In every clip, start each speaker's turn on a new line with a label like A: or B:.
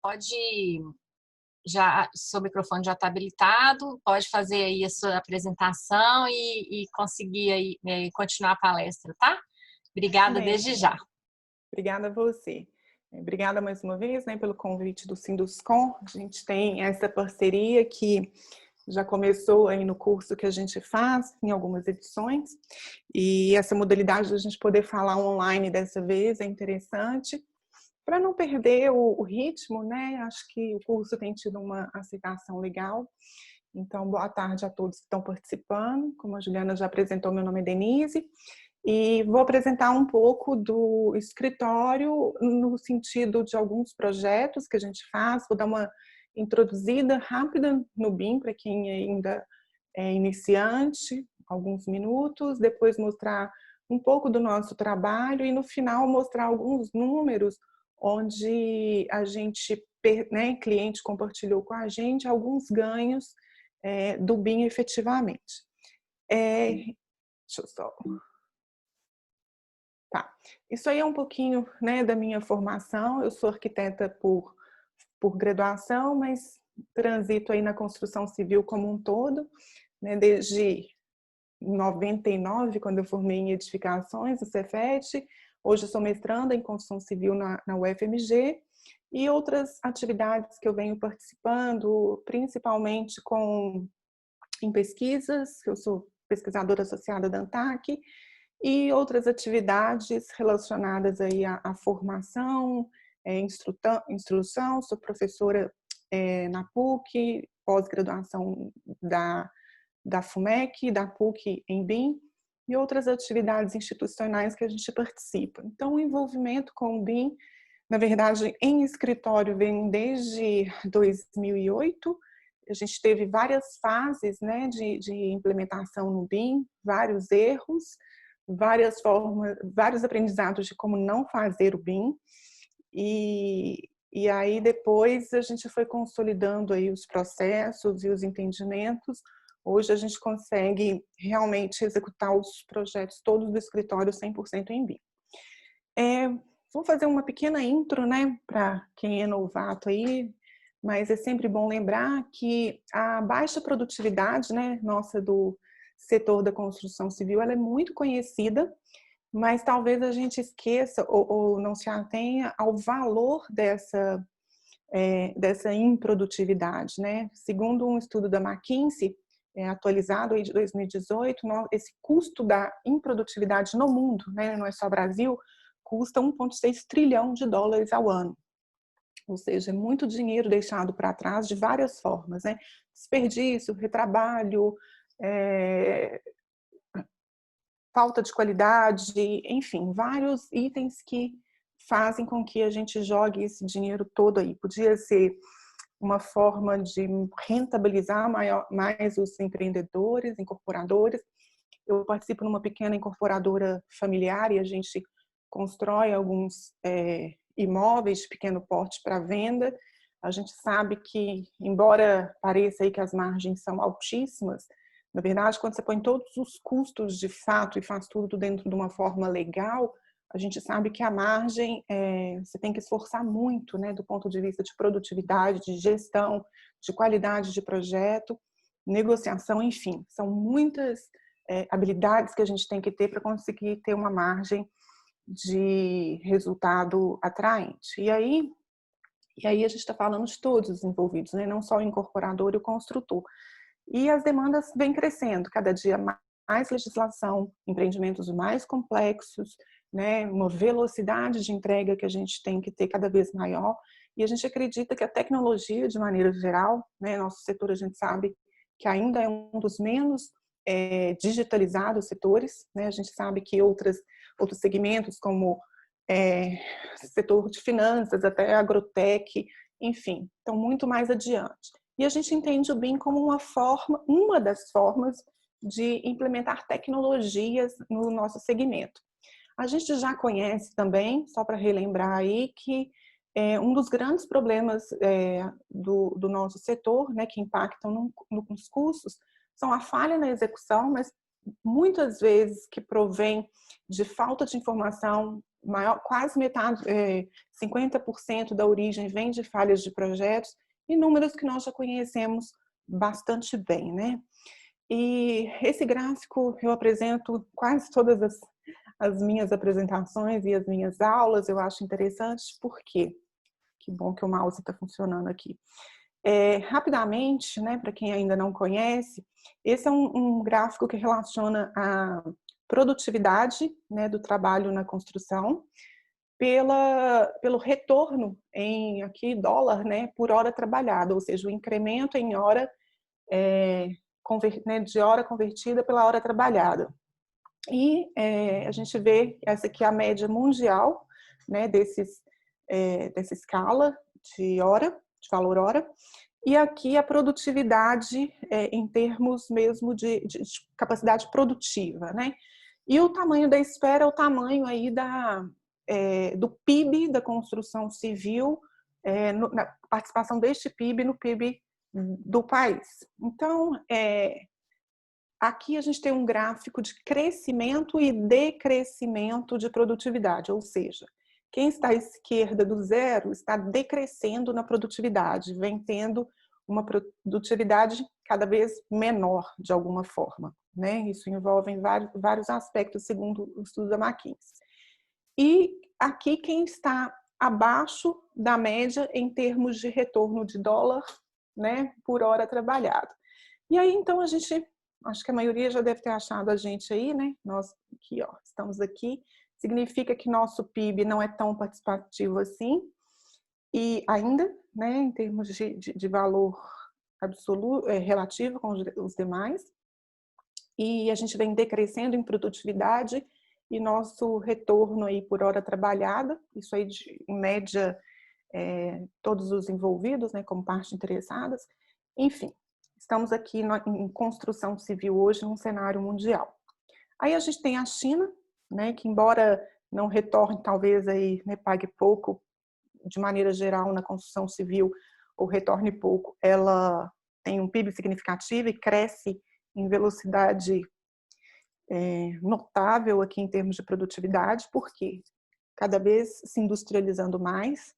A: Pode, já, seu microfone já está habilitado, pode fazer aí a sua apresentação e conseguir aí, continuar a palestra, tá? Obrigada
B: Bem,
A: desde já.
B: obrigada a você. Obrigada mais uma vez, né, pelo convite do Sinduscom. A gente tem essa parceria que já começou aí no curso que a gente faz, em algumas edições, e essa modalidade de a gente poder falar online dessa vez é interessante, para não perder o ritmo, né? Acho que o curso tem tido uma aceitação legal. Então, boa tarde a todos que estão participando. Como a Juliana já apresentou, meu nome é Denise, e vou apresentar um pouco do escritório no sentido de alguns projetos que a gente faz. Vou dar uma introduzida rápida no BIM para quem ainda é iniciante, alguns minutos, depois mostrar um pouco do nosso trabalho e no final mostrar alguns números onde a gente, né, cliente compartilhou com a gente alguns ganhos do BIM efetivamente. Deixa eu só... Tá. Isso aí é um pouquinho, né, da minha formação. Eu sou arquiteta por graduação, mas transito aí na construção civil como um todo, né, desde 99, quando eu formei em edificações, no Cefet. Hoje eu sou mestranda em construção civil na UFMG e outras atividades que eu venho participando, principalmente em pesquisas. Eu sou pesquisadora associada da ANTAC, e outras atividades relacionadas aí à formação, instrução. Sou professora na PUC, pós-graduação da FUMEC, da PUC em BIM, e outras atividades institucionais que a gente participa. Então, o envolvimento com o BIM, na verdade, em escritório, vem desde 2008. A gente teve várias fases, né, de implementação no BIM, vários erros, várias formas, vários aprendizados de como não fazer o BIM, e aí depois a gente foi consolidando aí os processos e os entendimentos. Hoje a gente consegue realmente executar os projetos todos do escritório 100% em BIM. Vou fazer uma pequena intro, né, para quem é novato aí, mas é sempre bom lembrar que a baixa produtividade, né, nossa do setor da construção civil, ela é muito conhecida, mas talvez a gente esqueça ou não se atenha ao valor dessa improdutividade, né? Segundo um estudo da McKinsey, atualizado aí de 2018, esse custo da improdutividade no mundo, né, não é só Brasil, custa 1,6 trilhão de dólares ao ano. Ou seja, é muito dinheiro deixado para trás de várias formas, né? Desperdício, retrabalho, falta de qualidade, enfim, vários itens que fazem com que a gente jogue esse dinheiro todo aí. Podia ser uma forma de rentabilizar mais os empreendedores, incorporadores. Eu participo numa pequena incorporadora familiar e a gente constrói alguns imóveis de pequeno porte para venda. A gente sabe que, embora pareça aí que as margens são altíssimas, na verdade, quando você põe todos os custos de fato e faz tudo dentro de uma forma legal, a gente sabe que a margem, você tem que esforçar muito, né, do ponto de vista de produtividade, de gestão, de qualidade de projeto, negociação, enfim. São muitas habilidades que a gente tem que ter para conseguir ter uma margem de resultado atraente. E aí a gente está falando de todos os envolvidos, né, não só o incorporador e o construtor. E as demandas vêm crescendo, cada dia mais legislação, empreendimentos mais complexos, né, uma velocidade de entrega que a gente tem que ter cada vez maior. E a gente acredita que a tecnologia, de maneira geral, né, nosso setor a gente sabe que ainda é um dos menos digitalizados setores, né, a gente sabe que outros segmentos como setor de finanças, até agrotech, enfim, estão muito mais adiante. E a gente entende o BIM como uma das formas de implementar tecnologias no nosso segmento. A gente já conhece também, só para relembrar aí, que um dos grandes problemas do nosso setor, né, que impactam nos custos, são a falha na execução, mas muitas vezes que provém de falta de informação quase metade, 50% da origem vem de falhas de projetos, e números que nós já conhecemos bastante bem, né? E esse gráfico eu apresento quase todas as minhas apresentações e as minhas aulas, eu acho interessante, porque que bom que o mouse está funcionando aqui. Rapidamente, né, para quem ainda não conhece, esse é um gráfico que relaciona a produtividade, né, do trabalho na construção pelo retorno em aqui dólar, né, por hora trabalhada, ou seja, o incremento em hora, né, de hora convertida pela hora trabalhada. E a gente vê essa aqui é a média mundial, né, dessa escala de hora, de valor hora, e aqui a produtividade em termos mesmo de capacidade produtiva, né? E o tamanho da esfera é o tamanho aí do PIB da construção civil, na participação deste PIB no PIB do país. Então, aqui a gente tem um gráfico de crescimento e decrescimento de produtividade, ou seja, quem está à esquerda do zero está decrescendo na produtividade, vem tendo uma produtividade cada vez menor, de alguma forma, né? Isso envolve vários aspectos, segundo o estudo da McKinsey. E aqui quem está abaixo da média em termos de retorno de dólar, né, por hora trabalhada. E aí, então, acho que a maioria já deve ter achado a gente aí, né? Nós aqui, ó, estamos aqui. Significa que nosso PIB não é tão participativo assim, e ainda, né, em termos de valor absoluto, relativo com os demais, e a gente vem decrescendo em produtividade e nosso retorno aí por hora trabalhada, isso aí em média todos os envolvidos, né, como partes interessadas, enfim, estamos aqui em construção civil hoje num cenário mundial. Aí a gente tem a China, né, que embora não retorne, talvez aí, né, pague pouco, de maneira geral, na construção civil, ou retorne pouco, ela tem um PIB significativo e cresce em velocidade notável aqui em termos de produtividade, porque cada vez se industrializando mais.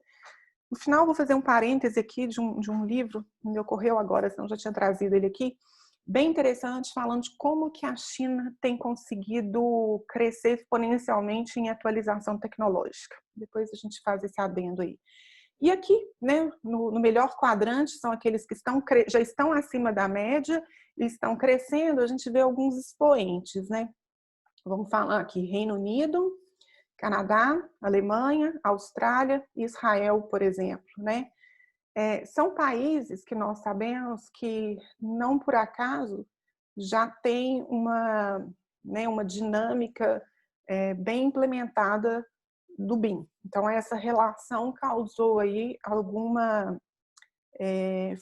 B: No final, vou fazer um parêntese aqui de um livro que me ocorreu agora, senão já tinha trazido ele aqui, bem interessante, falando de como que a China tem conseguido crescer exponencialmente em atualização tecnológica. Depois a gente faz esse adendo aí. E aqui, né, no melhor quadrante, são aqueles que já estão acima da média e estão crescendo, a gente vê alguns expoentes, né? Vamos falar aqui, Reino Unido, Canadá, Alemanha, Austrália e Israel, por exemplo, né? São países que nós sabemos que, não por acaso, já tem uma dinâmica bem implementada do BIM. Então, essa relação causou aí alguma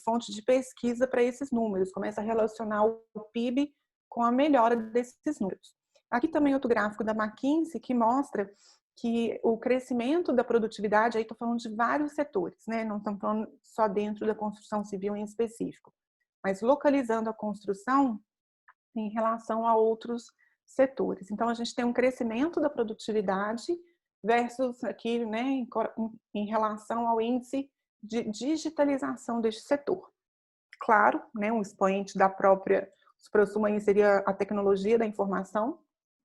B: fonte de pesquisa para esses números, começa a relacionar o PIB com a melhora desses números. Aqui também outro gráfico da McKinsey que mostra que o crescimento da produtividade, aí estou falando de vários setores, né? Não estamos falando só dentro da construção civil em específico, mas localizando a construção em relação a outros setores. Então, a gente tem um crescimento da produtividade versus aqui, né, em relação ao índice de digitalização deste setor. Claro, né, um expoente da própria supra-sumo aí seria a tecnologia da informação,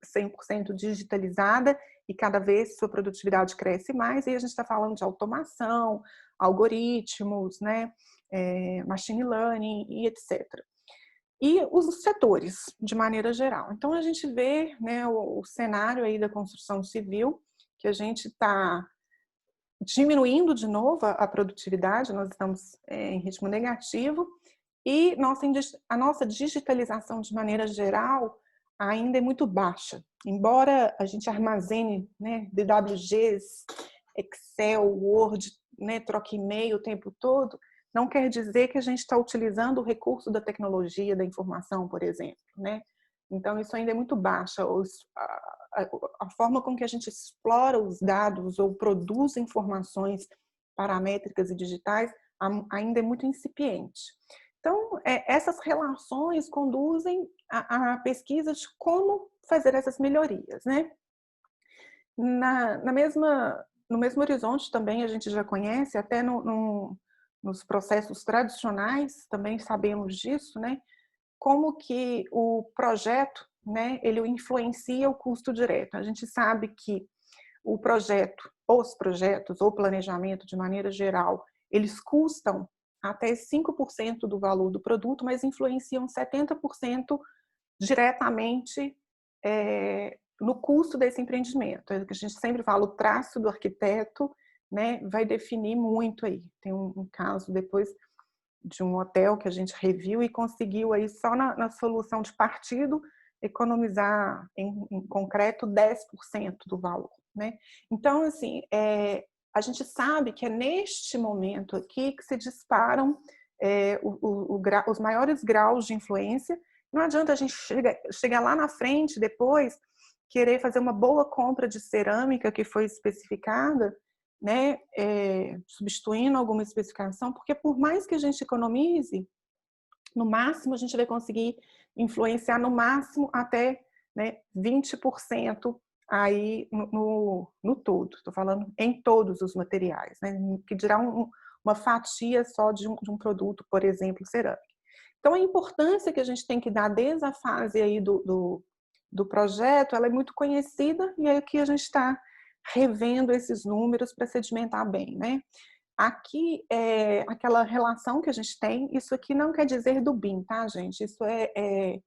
B: 100% digitalizada, e cada vez sua produtividade cresce mais, e a gente está falando de automação, algoritmos, né, machine learning e etc. E os setores, de maneira geral. Então, a gente vê, né, o cenário aí da construção civil, que a gente está diminuindo de novo a produtividade, nós estamos em ritmo negativo, e a nossa digitalização, de maneira geral, ainda é muito baixa. Embora a gente armazene, né, DWGs, Excel, Word, né, troque e-mail o tempo todo, não quer dizer que a gente está utilizando o recurso da tecnologia, da informação, por exemplo, né? Então, isso ainda é muito baixa. A forma com que a gente explora os dados ou produz informações paramétricas e digitais ainda é muito incipiente. Então, essas relações conduzem a pesquisa de como fazer essas melhorias, né? No mesmo horizonte também a gente já conhece, até nos processos tradicionais também sabemos disso, né? Como que o projeto, né, ele influencia o custo direto. A gente sabe que o projeto, os projetos ou planejamento de maneira geral, eles custam até 5% do valor do produto, mas influenciam 70% diretamente no custo desse empreendimento. É o que a gente sempre fala, o traço do arquiteto, né, vai definir muito aí. Tem um caso depois de um hotel que a gente reviu e conseguiu aí só na solução de partido economizar em concreto 10% do valor, né? Então, assim, a gente sabe que é neste momento aqui que se disparam os maiores graus de influência. Não adianta a gente chegar lá na frente depois querer fazer uma boa compra de cerâmica que foi especificada, né, substituindo alguma especificação, porque por mais que a gente economize, no máximo a gente vai conseguir influenciar no máximo até, né, 20% aí no todo. Estou falando em todos os materiais, né, que dirá uma fatia só de um produto, por exemplo, cerâmica. Então, a importância que a gente tem que dar desde a fase aí do projeto, ela é muito conhecida e é aqui a gente está revendo esses números para sedimentar bem, né? Aqui é aquela relação que a gente tem, isso aqui não quer dizer do BIM, tá, gente? Isso é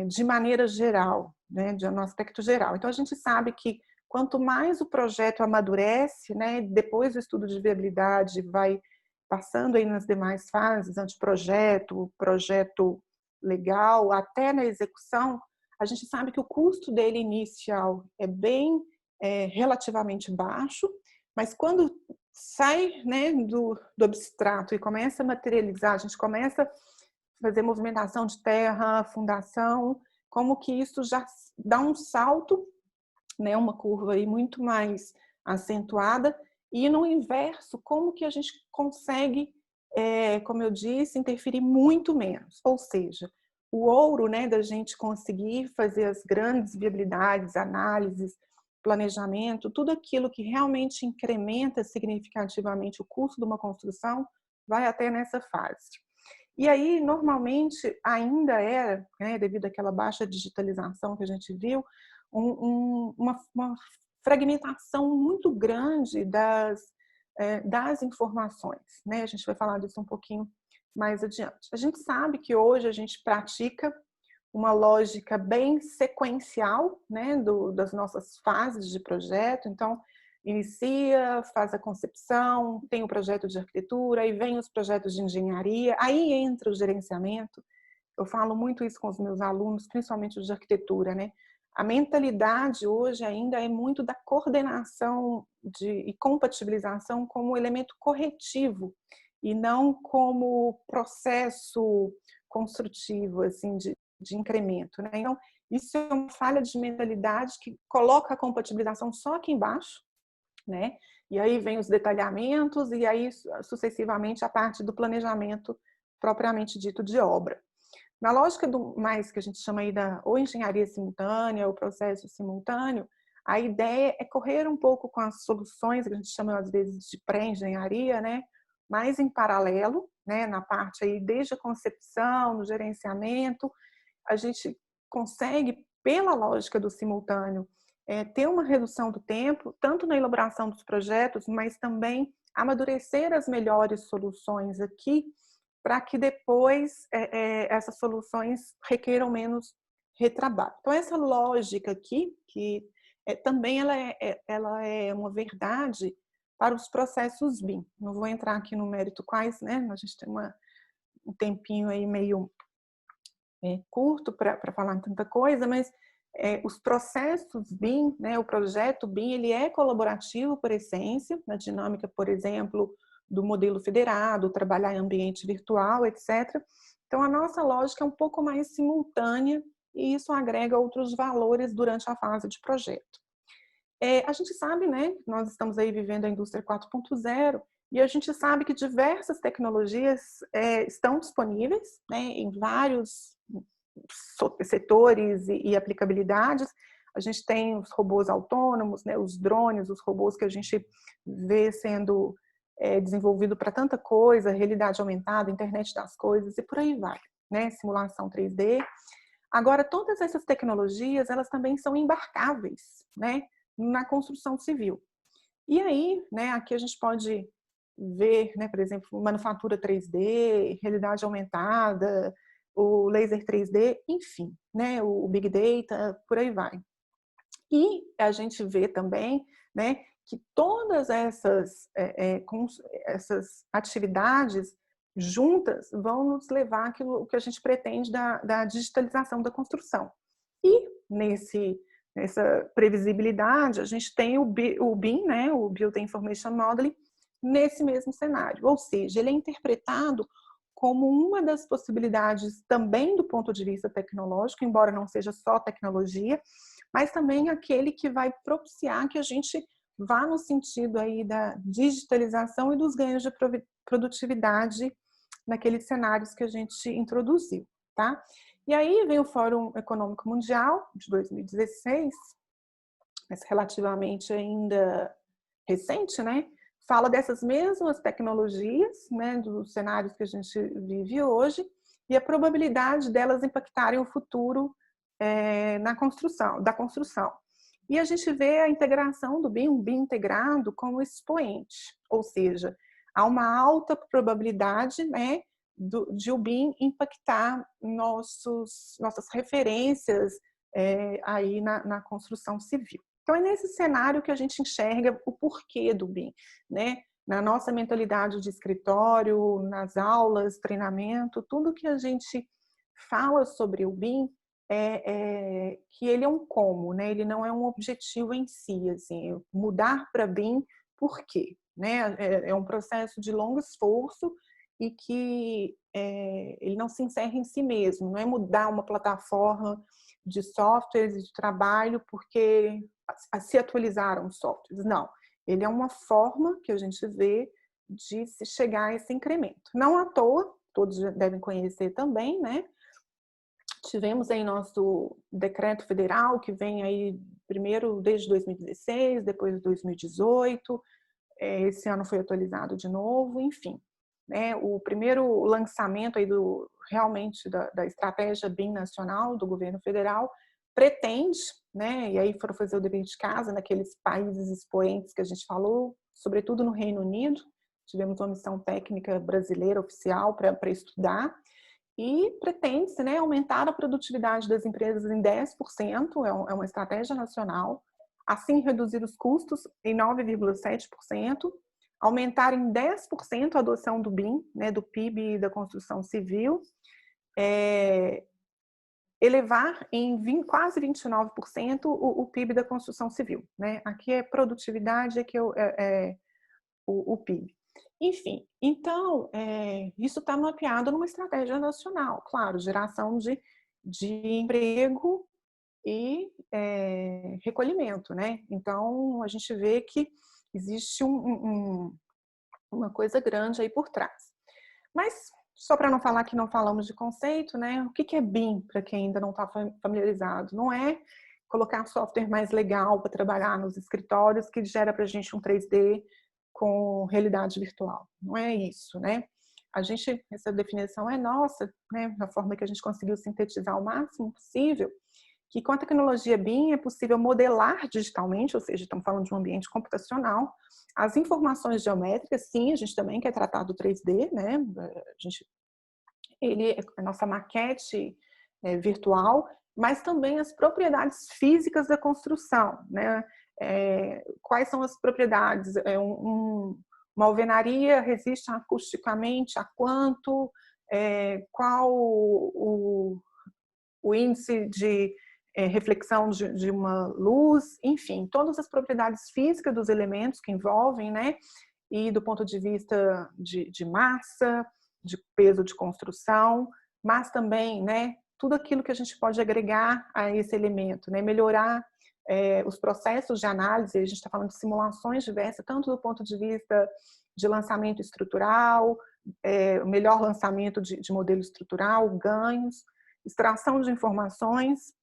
B: de maneira geral, né, no aspecto geral. Então, a gente sabe que quanto mais o projeto amadurece, né, depois do estudo de viabilidade vai passando aí nas demais fases, anteprojeto, projeto legal, até na execução, a gente sabe que o custo dele inicial é bem relativamente baixo, mas quando sai, né, do abstrato e começa a materializar, a gente começa fazer movimentação de terra, fundação, como que isso já dá um salto, né, uma curva aí muito mais acentuada, e no inverso, como que a gente consegue, como eu disse, interferir muito menos, ou seja, o ouro, né, da gente conseguir fazer as grandes viabilidades, análises, planejamento, tudo aquilo que realmente incrementa significativamente o custo de uma construção, vai até nessa fase. E aí, normalmente, ainda era, né, devido àquela baixa digitalização que a gente viu, uma fragmentação muito grande das informações, né? A gente vai falar disso um pouquinho mais adiante. A gente sabe que hoje a gente pratica uma lógica bem sequencial, né, das nossas fases de projeto. Então, inicia, faz a concepção, tem o projeto de arquitetura, aí vem os projetos de engenharia, aí entra o gerenciamento. Eu falo muito isso com os meus alunos, principalmente os de arquitetura, né? A mentalidade hoje ainda é muito da coordenação e compatibilização como elemento corretivo e não como processo construtivo, assim, de incremento, né? Então, isso é uma falha de mentalidade que coloca a compatibilização só aqui embaixo, né? E aí vem os detalhamentos e aí sucessivamente a parte do planejamento propriamente dito de obra. Na lógica do mais que a gente chama aí da ou engenharia simultânea ou processo simultâneo, a ideia é correr um pouco com as soluções que a gente chama às vezes de pré-engenharia, né? Mais em paralelo, né? Na parte aí desde a concepção, no gerenciamento, a gente consegue pela lógica do simultâneo ter uma redução do tempo, tanto na elaboração dos projetos, mas também amadurecer as melhores soluções aqui, para que depois essas soluções requeram menos retrabalho. Então, essa lógica aqui, que também ela é uma verdade para os processos BIM. Não vou entrar aqui no mérito quais, né? A gente tem um tempinho aí meio curto para falar tanta coisa, mas os processos BIM, né, o projeto BIM, ele é colaborativo por essência, na dinâmica, por exemplo, do modelo federado, trabalhar em ambiente virtual, etc. Então, a nossa lógica é um pouco mais simultânea e isso agrega outros valores durante a fase de projeto. A gente sabe, né, nós estamos aí vivendo a indústria 4.0 e a gente sabe que diversas tecnologias estão disponíveis, né, em vários setores e aplicabilidades. A gente tem os robôs autônomos, né, os drones, os robôs que a gente vê sendo desenvolvido para tanta coisa, realidade aumentada, internet das coisas e por aí vai, né, simulação 3D. Agora, todas essas tecnologias, elas também são embarcáveis, né, na construção civil. E aí, né, aqui a gente pode ver, né, por exemplo, manufatura 3D, realidade aumentada, o laser 3D, enfim, né, o Big Data, por aí vai. E a gente vê também, né, que todas essas atividades juntas vão nos levar àquilo que a gente pretende da digitalização da construção. E nessa previsibilidade, a gente tem o BIM, né, o Building Information Modeling, nesse mesmo cenário. Ou seja, ele é interpretado como uma das possibilidades também do ponto de vista tecnológico, embora não seja só tecnologia, mas também aquele que vai propiciar que a gente vá no sentido aí da digitalização e dos ganhos de produtividade naqueles cenários que a gente introduziu, tá? E aí vem o Fórum Econômico Mundial de 2016, mas relativamente ainda recente, né? Fala dessas mesmas tecnologias, né, dos cenários que a gente vive hoje e a probabilidade delas impactarem o futuro da construção. E a gente vê a integração do BIM, um BIM integrado como expoente, ou seja, há uma alta probabilidade, né, de o BIM impactar nossas referências aí na construção civil. Então, é nesse cenário que a gente enxerga o porquê do BIM, né? Na nossa mentalidade de escritório, nas aulas, treinamento, tudo que a gente fala sobre o BIM que ele é um como, né? Ele não é um objetivo em si, assim, mudar para BIM, por quê? Né? É um processo de longo esforço e que ele não se encerra em si mesmo, não é mudar uma plataforma de softwares e de trabalho porque se atualizaram os softwares, não. Ele é uma forma que a gente vê de se chegar a esse incremento. Não à toa, todos devem conhecer também, né? Tivemos aí nosso decreto federal, que vem aí primeiro desde 2016, depois de 2018, esse ano foi atualizado de novo, enfim. Né, o primeiro lançamento aí realmente da estratégia BIM nacional do governo federal pretende, né, e aí foram fazer o dever de casa naqueles países expoentes que a gente falou, sobretudo no Reino Unido, tivemos uma missão técnica brasileira oficial para estudar, e pretende-se, né, aumentar a produtividade das empresas em 10%, é uma estratégia nacional, assim reduzir os custos em 9,7%, aumentar em 10% a adoção do BIM, né, do PIB e da construção civil, elevar em quase 29% o PIB da construção civil. Né? Aqui é produtividade, aqui é o PIB. Enfim, então, isso está mapeado numa estratégia nacional, claro, geração de emprego e recolhimento, né? Então, a gente vê que existe uma coisa grande aí por trás. Mas, só para não falar que não falamos de conceito, né? O que é BIM, para quem ainda não está familiarizado? Não é colocar software mais legal para trabalhar nos escritórios que gera para a gente um 3D com realidade virtual. Não é isso, né? Essa definição é nossa, né? Da forma que a gente conseguiu sintetizar o máximo possível, que com a tecnologia BIM é possível modelar digitalmente, ou seja, estamos falando de um ambiente computacional, as informações geométricas, sim, a gente também quer tratar do 3D, né? Ele é a nossa maquete virtual, mas também as propriedades físicas da construção, né? Quais são as propriedades? Uma alvenaria resiste acusticamente a quanto? Qual o índice de reflexão de uma luz? Enfim, todas as propriedades físicas dos elementos que envolvem, né? E do ponto de vista de massa, de peso de construção, mas também, né, tudo aquilo que a gente pode agregar a esse elemento, né, melhorar os processos de análise, a gente está falando de simulações diversas, tanto do ponto de vista de lançamento estrutural, o melhor lançamento de modelo estrutural, ganhos, extração de informações,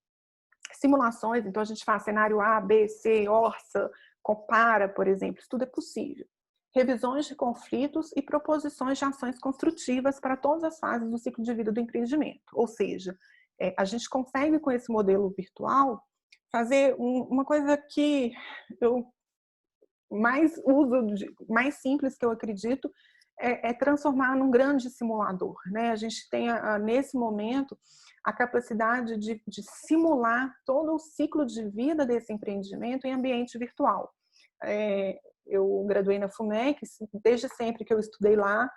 B: simulações, então a gente faz cenário A, B, C, orça, compara, por exemplo, isso tudo é possível. Revisões de conflitos e proposições de ações construtivas para todas as fases do ciclo de vida do empreendimento. Ou seja, a gente consegue com esse modelo virtual fazer uma coisa que eu mais uso, mais simples que eu acredito, é transformar num grande simulador, né? A gente tem, nesse momento, a capacidade de simular todo o ciclo de vida desse empreendimento em ambiente virtual. Eu graduei na FUMEC, desde sempre que eu estudei lá,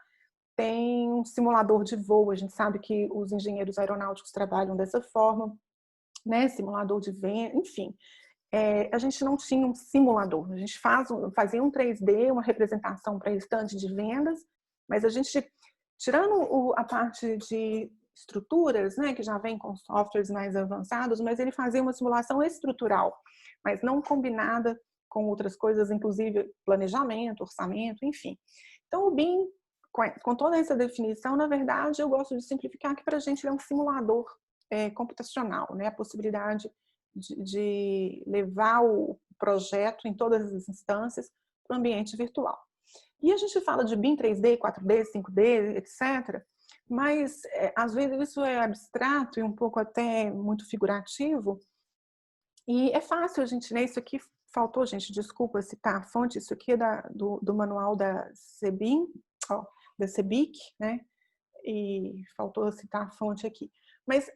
B: tem um simulador de voo, a gente sabe que os engenheiros aeronáuticos trabalham dessa forma, né? Simulador de venda, enfim. A gente não tinha um simulador, a gente fazia um 3D, uma representação para estande de vendas, mas a gente, tirando a parte de estruturas, né, que já vem com softwares mais avançados, mas ele fazia uma simulação estrutural, mas não combinada com outras coisas, inclusive planejamento, orçamento, enfim. Então o BIM, com toda essa definição, na verdade, eu gosto de simplificar que para a gente é um simulador computacional, né, a possibilidade de levar o projeto em todas as instâncias para o ambiente virtual. E a gente fala de BIM 3D, 4D, 5D, etc., mas às vezes isso é abstrato e um pouco até muito figurativo, e é fácil a gente, né, isso aqui faltou, gente, desculpa citar a fonte, isso aqui é do manual da CBIM, da CEBIC, né, e faltou citar a fonte aqui. Mas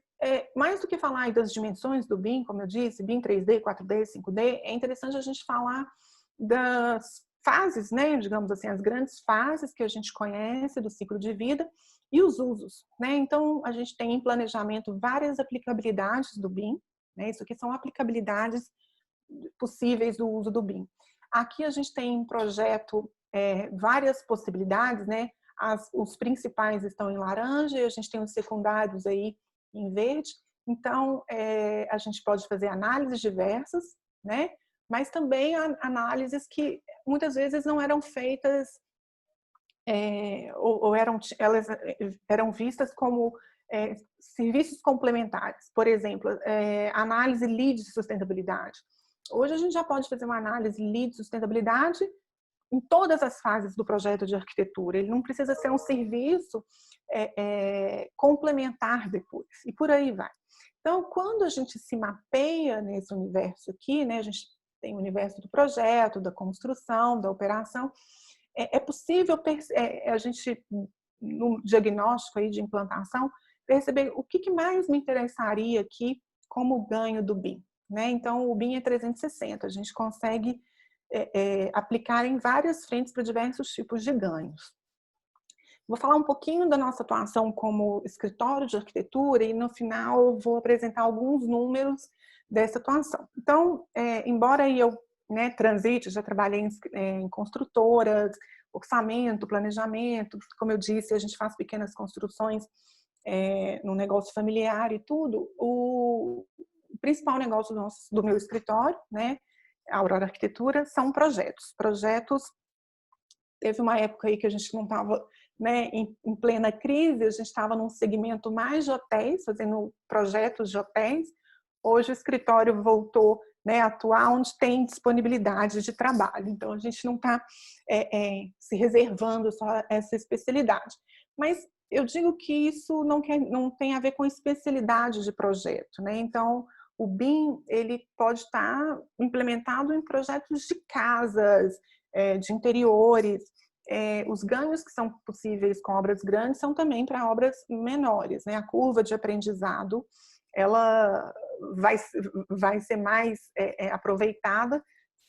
B: mais do que falar das dimensões do BIM, como eu disse, BIM 3D, 4D, 5D, é interessante a gente falar das fases, né, digamos assim, as grandes fases que a gente conhece do ciclo de vida e os usos, né? Então, a gente tem em planejamento várias aplicabilidades do BIM, né? Isso aqui são aplicabilidades possíveis do uso do BIM. Aqui a gente tem em projeto várias possibilidades, né? Os principais estão em laranja e a gente tem os secundários aí em verde. Então, a gente pode fazer análises diversas, né? Mas também análises que muitas vezes não eram feitas elas eram vistas como serviços complementares. Por exemplo, análise lead de sustentabilidade. Hoje a gente já pode fazer uma análise lead de sustentabilidade em todas as fases do projeto de arquitetura. Ele não precisa ser um serviço complementar depois. E por aí vai. Então, quando a gente se mapeia nesse universo aqui, né, a gente tem o universo do projeto, da construção, da operação, é possível a gente, no diagnóstico aí de implantação, perceber o que mais me interessaria aqui como ganho do BIM. Né? Então, o BIM é 360, a gente consegue aplicar em várias frentes para diversos tipos de ganhos. Vou falar um pouquinho da nossa atuação como escritório de arquitetura e no final eu vou apresentar alguns números dessa atuação. Então, embora eu transite, já trabalhei em construtoras, orçamento, planejamento, como eu disse, a gente faz pequenas construções no negócio familiar e tudo, o principal negócio do meu escritório, né, a Aurora Arquitetura, são projetos. Projetos, teve uma época aí que a gente não estava em plena crise, a gente estava num segmento mais de hotéis, fazendo projetos de hotéis. Hoje o escritório voltou a atuar onde tem disponibilidade de trabalho. Então, a gente não está se reservando só essa especialidade. Mas eu digo que isso não tem a ver com especialidade de projeto. Né? Então, o BIM ele pode estar implementado em projetos de casas, de interiores. Os ganhos que são possíveis com obras grandes são também para obras menores. Né? A curva de aprendizado ela vai ser mais aproveitada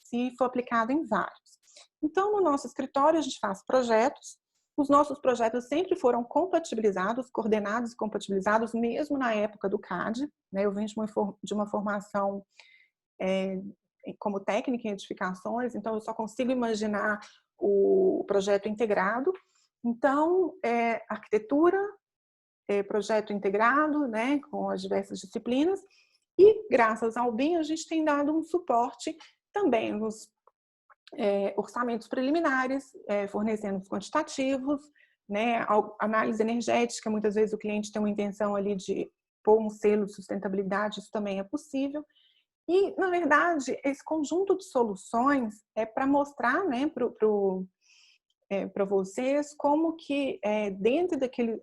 B: se for aplicada em vários. Então, no nosso escritório, a gente faz projetos. Os nossos projetos sempre foram compatibilizados, coordenados e compatibilizados, mesmo na época do CAD. Né? Eu venho de uma formação como técnica em edificações, então eu só consigo imaginar o projeto integrado. Então, arquitetura, projeto integrado, né, com as diversas disciplinas, e graças ao BIM a gente tem dado um suporte também nos orçamentos preliminares, fornecendo os quantitativos, né, análise energética, muitas vezes o cliente tem uma intenção ali de pôr um selo de sustentabilidade, isso também é possível. E, na verdade, esse conjunto de soluções é para mostrar, né, para vocês como que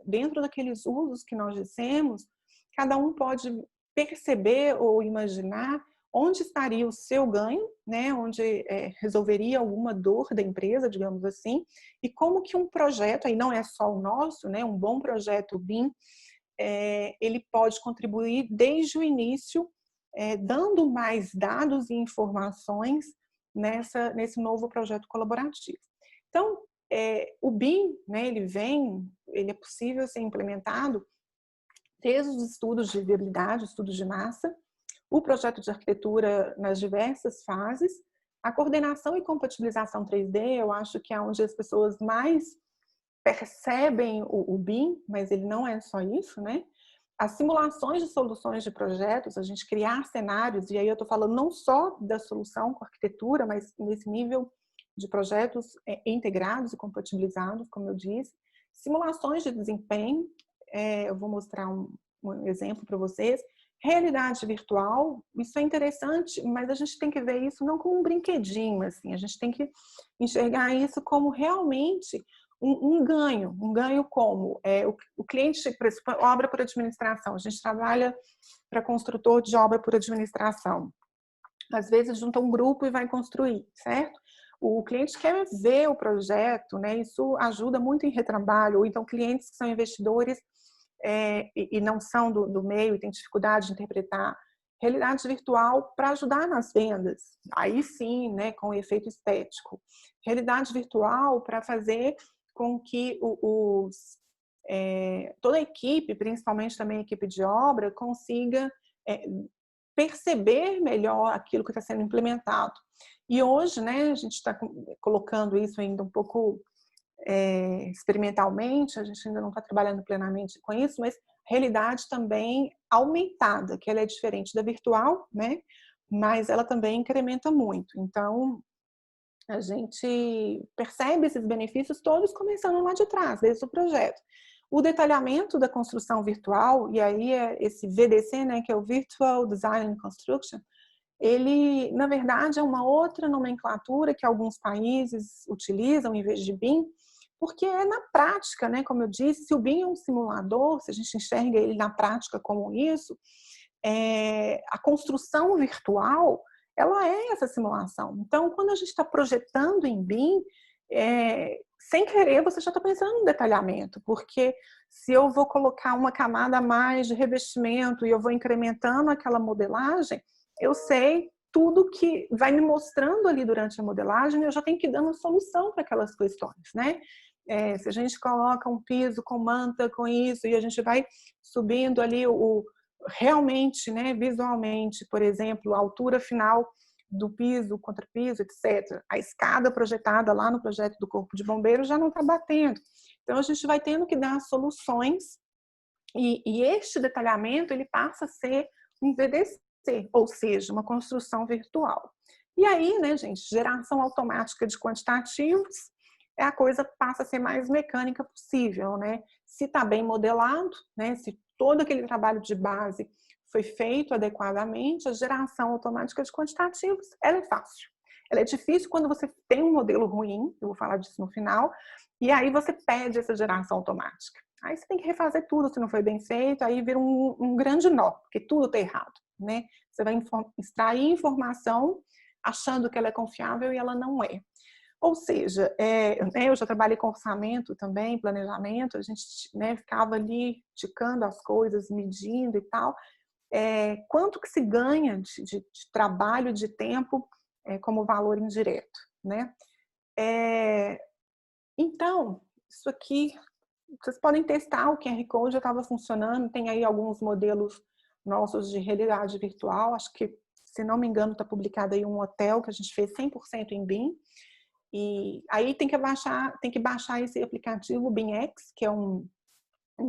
B: dentro daqueles usos que nós dissemos, cada um pode perceber ou imaginar onde estaria o seu ganho, né, onde resolveria alguma dor da empresa, digamos assim, e como que um projeto, aí não é só o nosso, né, um bom projeto BIM, ele pode contribuir desde o início, dando mais dados e informações nesse novo projeto colaborativo. Então, o BIM, né, ele é possível ser implementado desde os estudos de viabilidade, estudos de massa, o projeto de arquitetura nas diversas fases, a coordenação e compatibilização 3D, eu acho que é onde as pessoas mais percebem o BIM, mas ele não é só isso, né? As simulações de soluções de projetos, a gente criar cenários, e aí eu estou falando não só da solução com arquitetura, mas nesse nível de projetos integrados e compatibilizados, como eu disse. Simulações de desempenho, eu vou mostrar um exemplo para vocês. Realidade virtual, isso é interessante, mas a gente tem que ver isso não como um brinquedinho, assim, a gente tem que enxergar isso como realmente um ganho como? O cliente, por exemplo, obra por administração, a gente trabalha para construtor de obra por administração. Às vezes junta um grupo e vai construir, certo? O cliente quer ver o projeto, né? Isso ajuda muito em retrabalho, ou então clientes que são investidores e não são do meio e têm dificuldade de interpretar realidade virtual para ajudar nas vendas. Aí sim, né, com o efeito estético. Realidade virtual para fazer com que toda a equipe, principalmente também a equipe de obra, consiga perceber melhor aquilo que está sendo implementado. E hoje, né, a gente está colocando isso ainda um pouco experimentalmente, a gente ainda não está trabalhando plenamente com isso, mas realidade também aumentada, que ela é diferente da virtual, né? Mas ela também incrementa muito. Então, a gente percebe esses benefícios todos começando lá de trás, desde o projeto. O detalhamento da construção virtual, e aí esse VDC, né, que é o Virtual Design and Construction, ele, na verdade, é uma outra nomenclatura que alguns países utilizam em vez de BIM, porque é na prática, né, como eu disse, se o BIM é um simulador, se a gente enxerga ele na prática como isso, a construção virtual, ela é essa simulação. Então, quando a gente está projetando em BIM, sem querer, você já está pensando no detalhamento, porque se eu vou colocar uma camada a mais de revestimento e eu vou incrementando aquela modelagem, eu sei tudo que vai me mostrando ali durante a modelagem, eu já tenho que ir dando solução para aquelas questões, né? Se a gente coloca um piso com manta, com isso, e a gente vai subindo ali realmente, né, visualmente, por exemplo, a altura final do piso, contrapiso, etc. A escada projetada lá no projeto do Corpo de Bombeiros já não está batendo. Então, a gente vai tendo que dar soluções e este detalhamento ele passa a ser um VDC, ou seja, uma construção virtual. E aí, né, gente, geração automática de quantitativos, a coisa passa a ser mais mecânica possível, né? Se está bem modelado, né, se todo aquele trabalho de base foi feito adequadamente, a geração automática de quantitativos, ela é fácil. Ela é difícil quando você tem um modelo ruim, eu vou falar disso no final, e aí você pede essa geração automática. Aí você tem que refazer tudo se não foi bem feito, aí vira um grande nó, porque tudo está errado, né? Você vai extrair informação achando que ela é confiável e ela não é. Ou seja, eu já trabalhei com orçamento também, planejamento, a gente, né, ficava ali ticando as coisas, medindo e tal. Quanto que se ganha de trabalho, de tempo, como valor indireto, né? Então, isso aqui, vocês podem testar, o QR Code já estava funcionando, tem aí alguns modelos nossos de realidade virtual, acho que, se não me engano, está publicado aí um hotel que a gente fez 100% em BIM, e aí tem que baixar esse aplicativo BIMX, que é um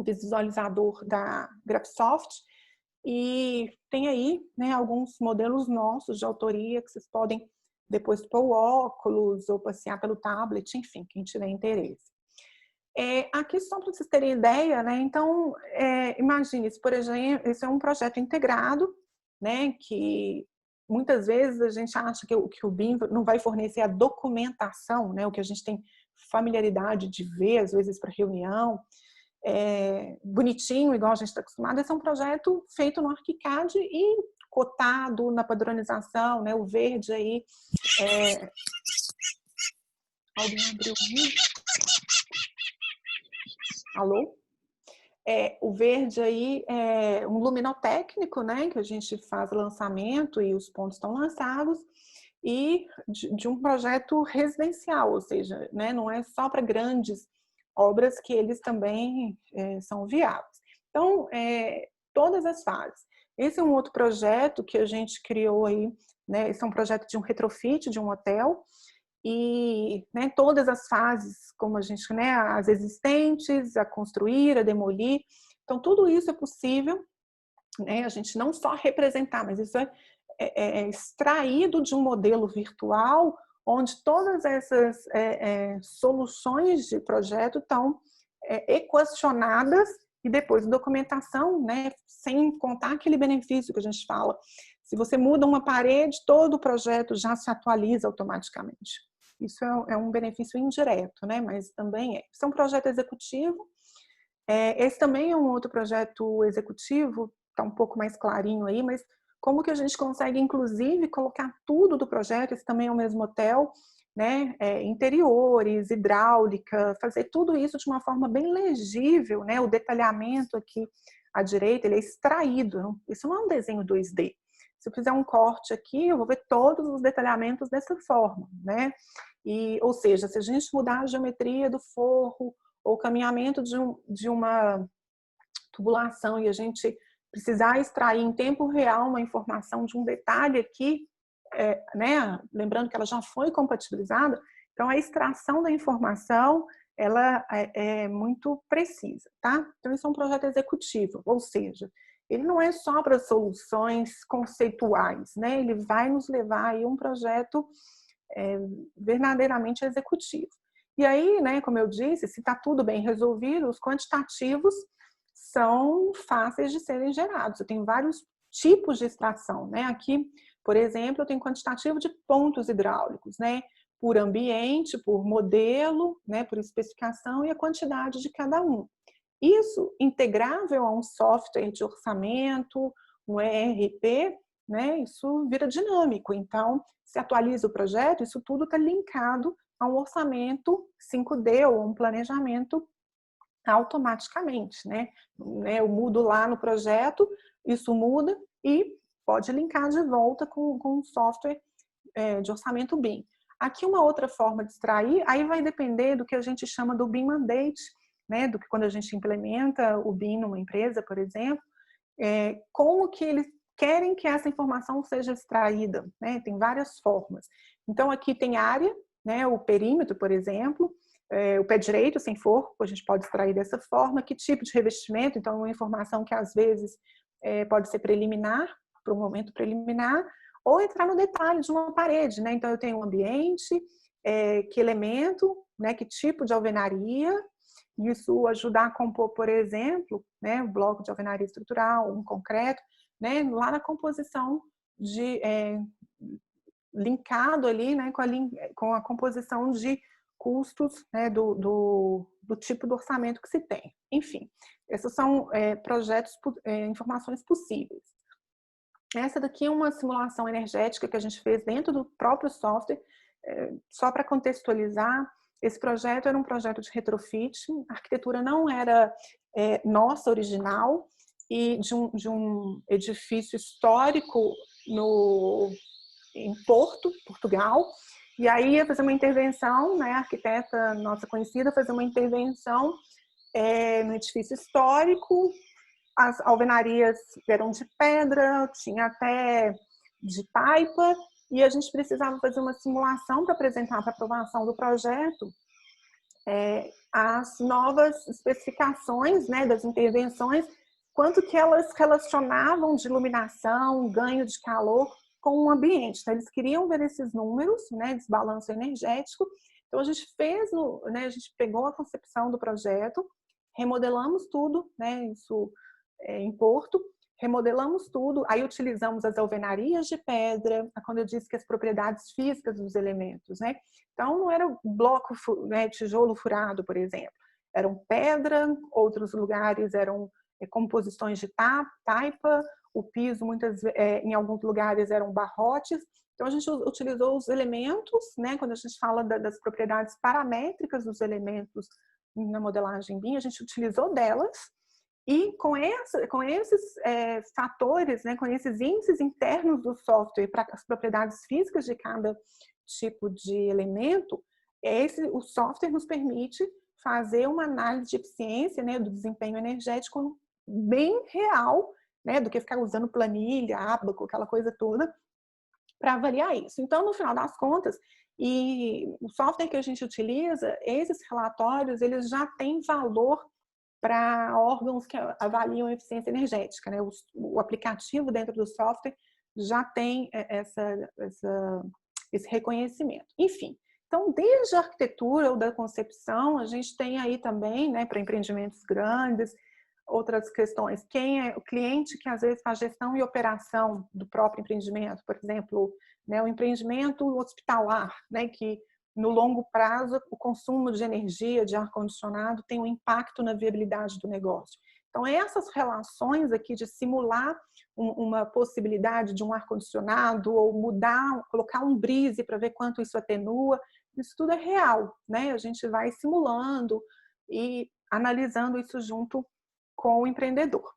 B: visualizador da Graphisoft, e tem aí, né, alguns modelos nossos de autoria que vocês podem depois pôr o óculos ou passear pelo tablet, enfim, quem tiver interesse. Aqui, só para vocês terem ideia, né? Então, imagine, por exemplo, esse é um projeto integrado, né? Que muitas vezes a gente acha que o BIM não vai fornecer a documentação, né? O que a gente tem familiaridade de ver, às vezes, para reunião, bonitinho, igual a gente está acostumado. Esse é um projeto feito no ArchiCAD e cotado na padronização, né? O verde aí. Alguém abriu o vídeo? Alô? O verde aí é um luminotécnico, né, que a gente faz lançamento e os pontos estão lançados, e de um projeto residencial, ou seja, né, não é só para grandes obras que eles também são viáveis. Então, todas as fases. Esse é um outro projeto que a gente criou aí, né, esse é um projeto de um retrofit de um hotel, e, né, todas as fases, como a gente, né, as existentes, a construir, a demolir. Então, tudo isso é possível, né, a gente não só representar, mas isso é extraído de um modelo virtual, onde todas essas soluções de projeto estão equacionadas e depois documentação, né, sem contar aquele benefício que a gente fala. Se você muda uma parede, todo o projeto já se atualiza automaticamente. Isso é um benefício indireto, né? Mas também Isso é um projeto executivo. Esse também é um outro projeto executivo, está um pouco mais clarinho aí, mas como que a gente consegue, inclusive, colocar tudo do projeto, esse também é o mesmo hotel, né? Interiores, hidráulica, fazer tudo isso de uma forma bem legível, né? O detalhamento aqui à direita, ele é extraído, isso não é um desenho 2D. Se eu fizer um corte aqui, eu vou ver todos os detalhamentos dessa forma, né? Ou seja, se a gente mudar a geometria do forro ou o caminhamento de uma tubulação e a gente precisar extrair em tempo real uma informação de um detalhe aqui, né? Lembrando que ela já foi compatibilizada, então a extração da informação ela é muito precisa, tá? Então isso é um projeto executivo, ou seja, ele não é só para soluções conceituais, né? Ele vai nos levar a um projeto verdadeiramente executivo. E aí, né, como eu disse, se está tudo bem resolvido, os quantitativos são fáceis de serem gerados. Eu tenho vários tipos de extração, né? Aqui, por exemplo, eu tenho quantitativo de pontos hidráulicos, né? Por ambiente, por modelo, né? Por especificação e a quantidade de cada um. Isso integrável a um software de orçamento, um ERP, né? Isso vira dinâmico. Então, se atualiza o projeto, isso tudo está linkado a um orçamento 5D ou um planejamento automaticamente, né? Eu mudo lá no projeto, isso muda e pode linkar de volta com um software de orçamento BIM. Aqui uma outra forma de extrair, aí vai depender do que a gente chama do BIM Mandate, né? Do que quando a gente implementa o BIM numa empresa, por exemplo, como que eles querem que essa informação seja extraída, né? Tem várias formas. Então aqui tem área, né? O perímetro, por exemplo, o pé direito sem forro, a gente pode extrair dessa forma. Que tipo de revestimento? Então, uma informação que às vezes pode ser preliminar, para um momento preliminar, ou entrar no detalhe de uma parede, né? Então, eu tenho um ambiente, que elemento, né? Que tipo de alvenaria, isso ajudar a compor, por exemplo, né? Um bloco de alvenaria estrutural, um concreto, né? Lá na composição linkado ali, né? Com a composição de custos, né, do tipo de orçamento que se tem. Enfim, esses são projetos, informações possíveis. Essa daqui é uma simulação energética que a gente fez dentro do próprio software, só para contextualizar. Esse projeto era um projeto de retrofit, a arquitetura não era nossa, original, e de um edifício histórico em Porto, Portugal. E aí ia fazer uma intervenção, né, a arquiteta nossa conhecida fazer uma intervenção no edifício histórico. As alvenarias eram de pedra, tinha até de taipa, e a gente precisava fazer uma simulação para apresentar para aprovação do projeto as novas especificações, né, das intervenções, quanto que elas relacionavam de iluminação, ganho de calor com o ambiente. Então, eles queriam ver esses números, né, desbalanço energético. Então a gente fez, né, a gente pegou a concepção do projeto, remodelamos tudo, né, isso em Porto, remodelamos tudo, aí utilizamos as alvenarias de pedra, quando eu disse que as propriedades físicas dos elementos, né? Então não era bloco, né, tijolo furado, por exemplo, eram pedra, outros lugares eram composições de taipa, o piso em alguns lugares eram barrotes. Então a gente utilizou os elementos, né? Quando a gente fala das propriedades paramétricas dos elementos na modelagem BIM, a gente utilizou delas. E com esses fatores, né, com esses índices internos do software para as propriedades físicas de cada tipo de elemento, o software nos permite fazer uma análise de eficiência, né, do desempenho energético bem real, né, do que ficar usando planilha, Abaco, aquela coisa toda, para avaliar isso. Então, no final das contas, e o software que a gente utiliza, esses relatórios, eles já têm valor para órgãos que avaliam eficiência energética, né? O aplicativo dentro do software já tem esse reconhecimento. Enfim, então, desde a arquitetura ou da concepção, a gente tem aí também, né, para empreendimentos grandes, outras questões. Quem é o cliente que às vezes faz gestão e operação do próprio empreendimento, por exemplo, né, o empreendimento hospitalar, né, que no longo prazo o consumo de energia, de ar-condicionado tem um impacto na viabilidade do negócio. Então, essas relações aqui de simular uma possibilidade de um ar-condicionado ou colocar um brise para ver quanto isso atenua, isso tudo é real, né? A gente vai simulando e analisando isso junto com o empreendedor.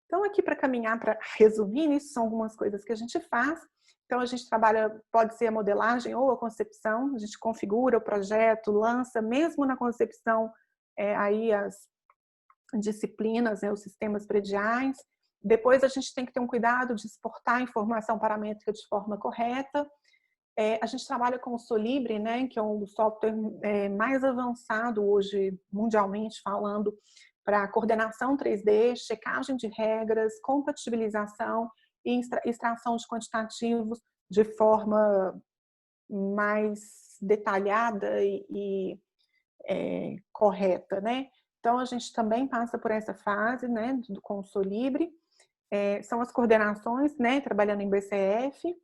B: Então, aqui para caminhar, para resumir, isso são algumas coisas que a gente faz. Então, a gente trabalha, pode ser a modelagem ou a concepção, a gente configura o projeto, lança, mesmo na concepção, aí as disciplinas, né, os sistemas prediais. Depois, a gente tem que ter um cuidado de exportar a informação paramétrica de forma correta. A gente trabalha com o Solibre, né, que é um software mais avançado hoje, mundialmente falando, para coordenação 3D, checagem de regras, compatibilização e extração de quantitativos de forma mais detalhada e correta, né? Então, a gente também passa por essa fase, né, com o Solibre. São as coordenações, né, trabalhando em BCF.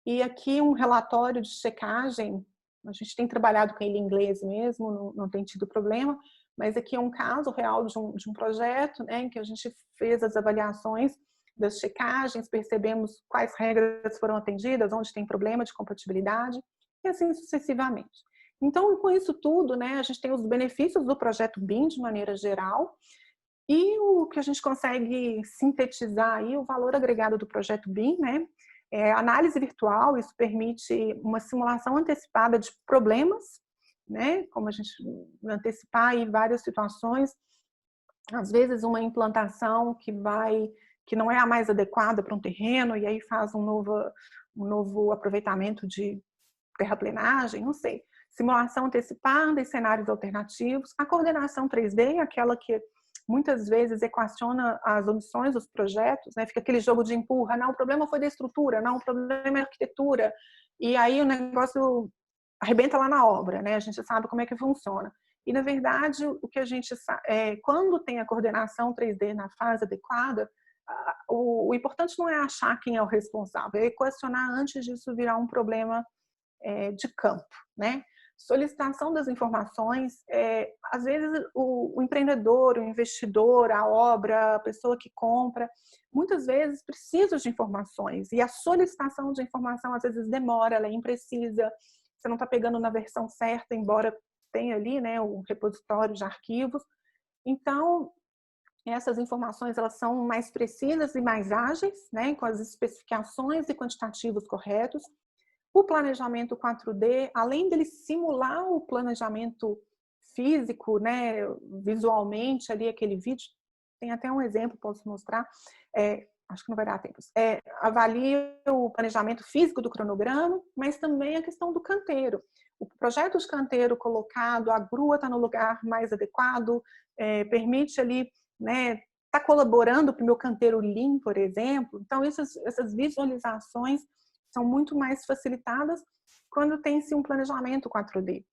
B: E aqui um relatório de checagem, a gente tem trabalhado com ele em inglês mesmo, não tem tido problema, mas aqui é um caso real de um projeto, né, em que a gente fez as avaliações das checagens, percebemos quais regras foram atendidas, onde tem problema de compatibilidade, e assim sucessivamente. Então, com isso tudo, né, a gente tem os benefícios do projeto BIM de maneira geral, e o que a gente consegue sintetizar aí, o valor agregado do projeto BIM, né, análise virtual, isso permite uma simulação antecipada de problemas, né, como a gente antecipar aí várias situações, às vezes uma implantação que não é a mais adequada para um terreno e aí faz um novo aproveitamento de terraplenagem, não sei. Simulação antecipada e cenários alternativos. A coordenação 3D, aquela que muitas vezes equaciona as omissões dos projetos, né? Fica aquele jogo de empurra, não, o problema foi da estrutura, não, o problema é a arquitetura. E aí o negócio arrebenta lá na obra, né? A gente sabe como é que funciona. E, na verdade, o que a gente quando tem a coordenação 3D na fase adequada, o importante não é achar quem é o responsável, é equacionar antes disso virar um problema de campo, né? Solicitação das informações, às vezes o empreendedor, o investidor, a obra, a pessoa que compra, muitas vezes precisa de informações e a solicitação de informação às vezes demora, ela é imprecisa, você não está pegando na versão certa, embora tenha ali, né, o repositório de arquivos. Então, essas informações elas são mais precisas e mais ágeis, né, com as especificações e quantitativos corretos. O planejamento 4D, além dele simular o planejamento físico, né, visualmente ali aquele vídeo, tem até um exemplo, posso mostrar, acho que não vai dar tempo, avalia o planejamento físico do cronograma, mas também a questão do canteiro. O projeto de canteiro colocado, a grua está no lugar mais adequado, permite ali, né, está colaborando para o meu canteiro lean, por exemplo. Então, essas visualizações são muito mais facilitadas quando tem-se um planejamento 4D.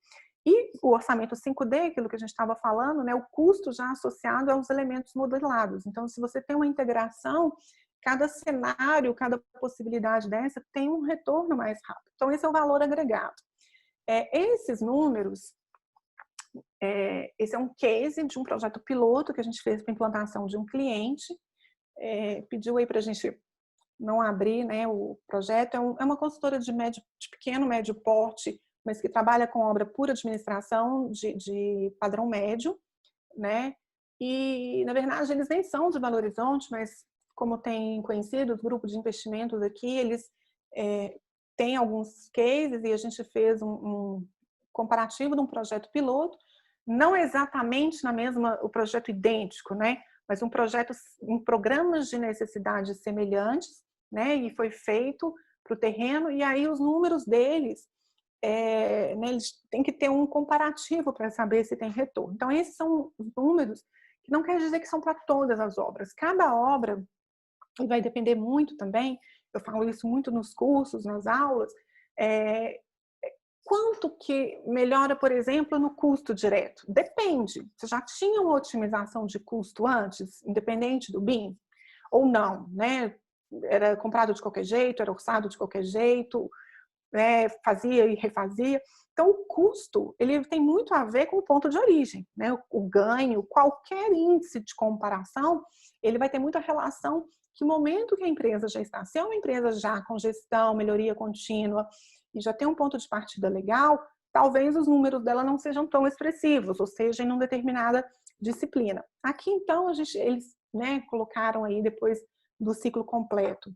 B: E o orçamento 5D, aquilo que a gente estava falando, né, o custo já associado aos elementos modelados. Então, se você tem uma integração, cada cenário, cada possibilidade dessa tem um retorno mais rápido. Então, esse é o valor agregado. Esses números, esse é um case de um projeto piloto que a gente fez para implantação de um cliente, pediu aí para a gente não abrir, né, o projeto. É uma consultora de pequeno, médio porte, mas que trabalha com obra pura administração de padrão médio, né? E, na verdade, eles nem são de Belo Horizonte, mas como tem conhecido o grupo de investimentos aqui, eles têm alguns cases e a gente fez um comparativo de um projeto piloto, não exatamente o projeto idêntico, né? Mas um projeto em programas de necessidades semelhantes, né? E foi feito para o terreno, e aí os números deles, né, eles têm que ter um comparativo para saber se tem retorno. Então, esses são os números que não quer dizer que são para todas as obras. Cada obra, e vai depender muito também, eu falo isso muito nos cursos, nas aulas, quanto que melhora, por exemplo, no custo direto? Depende. Você já tinha uma otimização de custo antes, independente do BIM? Ou não, né? Era comprado de qualquer jeito, era orçado de qualquer jeito, né? Fazia e refazia. Então, o custo, ele tem muito a ver com o ponto de origem, né? O ganho, qualquer índice de comparação, ele vai ter muita relação que momento que a empresa já está. Se é uma empresa já com gestão, melhoria contínua, e já tem um ponto de partida legal, talvez os números dela não sejam tão expressivos, ou seja, em uma determinada disciplina. Aqui, então, eles, né, colocaram aí, depois do ciclo completo,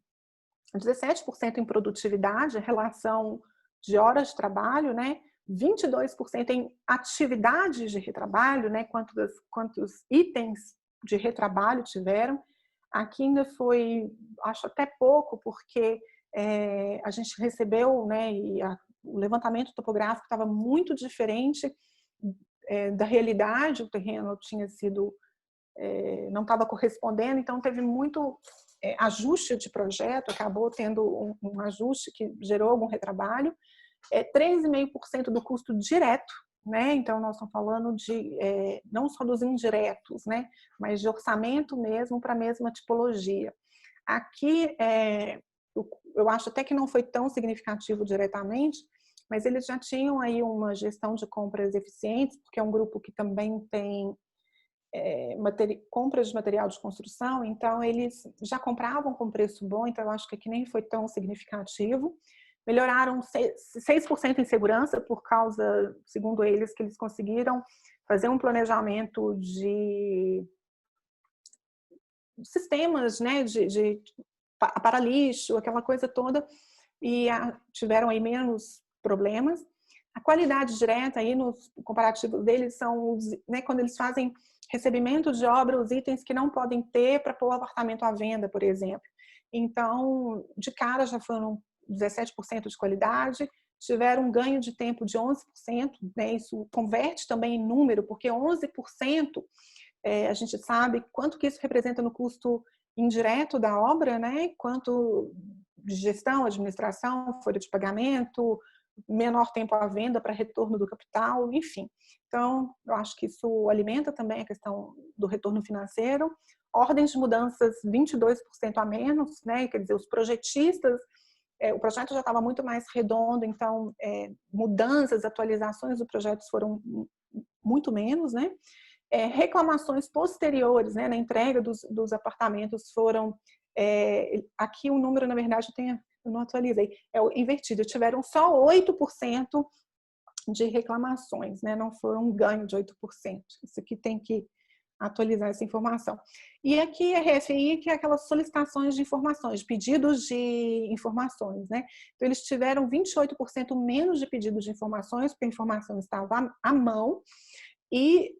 B: 17% em produtividade, relação de horas de trabalho, né, 22% em atividades de retrabalho, né, quantos itens de retrabalho tiveram. Aqui ainda foi, acho até pouco, porque a gente recebeu, né, e o levantamento topográfico estava muito diferente da realidade, o terreno tinha sido, não estava correspondendo, então teve muito ajuste de projeto, acabou tendo um ajuste que gerou algum retrabalho. 3,5% do custo direto, né? Então nós estamos falando de não só dos indiretos, né, mas de orçamento mesmo para a mesma tipologia. Aqui eu acho até que não foi tão significativo diretamente, mas eles já tinham aí uma gestão de compras eficientes, porque é um grupo que também tem compras de material de construção, então eles já compravam com preço bom, então eu acho que aqui nem foi tão significativo. Melhoraram 6% em segurança por causa, segundo eles, que eles conseguiram fazer um planejamento de sistemas, né, de para-lixo, aquela coisa toda, e tiveram aí menos problemas. A qualidade direta aí nos comparativos deles são, né, quando eles fazem recebimento de obra, os itens que não podem ter para pôr o apartamento à venda, por exemplo. Então, de cara já foram 17% de qualidade, tiveram um ganho de tempo de 11%, né? Isso converte também em número, porque 11%, a gente sabe quanto que isso representa no custo indireto da obra, né? Quanto de gestão, administração, folha de pagamento, menor tempo à venda para retorno do capital, enfim. Então, eu acho que isso alimenta também a questão do retorno financeiro. Ordens de mudanças 22% a menos, né? Quer dizer, os projetistas, o projeto já estava muito mais redondo, então mudanças, atualizações do projeto foram muito menos, né? Reclamações posteriores, né, na entrega dos apartamentos foram, aqui o número, na verdade, eu não atualizei, é invertido, tiveram só 8% de reclamações, né, não foram um ganho de 8%. Isso aqui tem que atualizar essa informação. E aqui a RFI, que é aquelas solicitações de informações, pedidos de informações, né? Então, eles tiveram 28% menos de pedidos de informações, porque a informação estava à mão. E,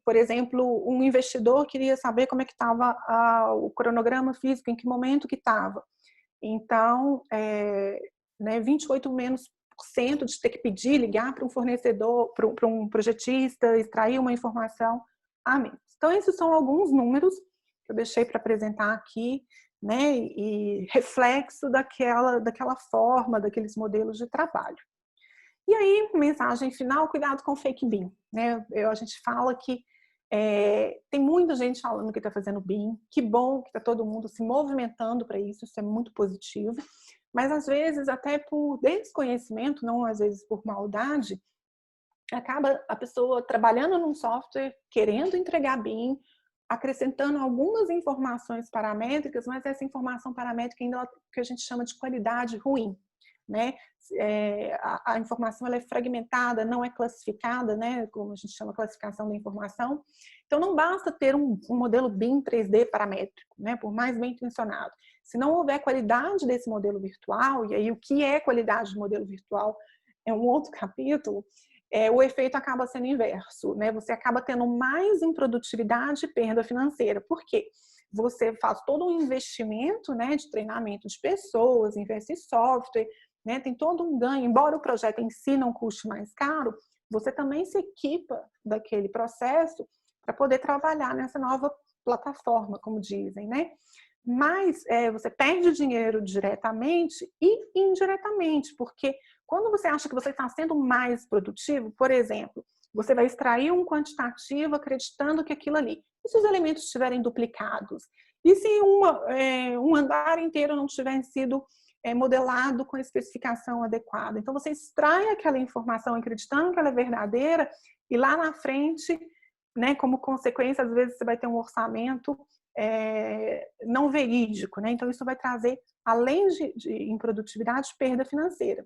B: por exemplo, um investidor queria saber como é que estava o cronograma físico, em que momento que estava. Então, né, 28% menos de ter que pedir, ligar para um fornecedor, para um projetista, extrair uma informação a menos. Então, esses são alguns números que eu deixei para apresentar aqui, né, e reflexo daquela forma, daqueles modelos de trabalho. E aí, mensagem final, cuidado com o fake BIM, né? A gente fala que tem muita gente falando que está fazendo BIM, que bom que está todo mundo se movimentando para isso é muito positivo, mas às vezes até por desconhecimento, não às vezes por maldade, acaba a pessoa trabalhando num software, querendo entregar BIM, acrescentando algumas informações paramétricas, mas essa informação paramétrica ainda é o que a gente chama de qualidade ruim, né? A informação ela é fragmentada, não é classificada, né? Como a gente chama classificação da informação. Então não basta ter um modelo BIM 3D paramétrico, né? Por mais bem intencionado. Se não houver qualidade desse modelo virtual, e aí o que é qualidade do modelo virtual é um outro capítulo, o efeito acaba sendo inverso, né? Você acaba tendo mais improdutividade e perda financeira. Por quê? Você faz todo um investimento, né, de treinamento de pessoas, investe em software, né, tem todo um ganho. Embora o projeto em si não custe mais caro, você também se equipa daquele processo para poder trabalhar nessa nova plataforma, como dizem, né? Mas você perde dinheiro diretamente e indiretamente, porque quando você acha que você está sendo mais produtivo, por exemplo, você vai extrair um quantitativo acreditando que aquilo ali. E se os elementos estiverem duplicados? E se um andar inteiro não tiver sido modelado com a especificação adequada? Então, você extrai aquela informação acreditando que ela é verdadeira e lá na frente, né, como consequência, às vezes você vai ter um orçamento não verídico, né? Então, isso vai trazer, além de improdutividade, perda financeira.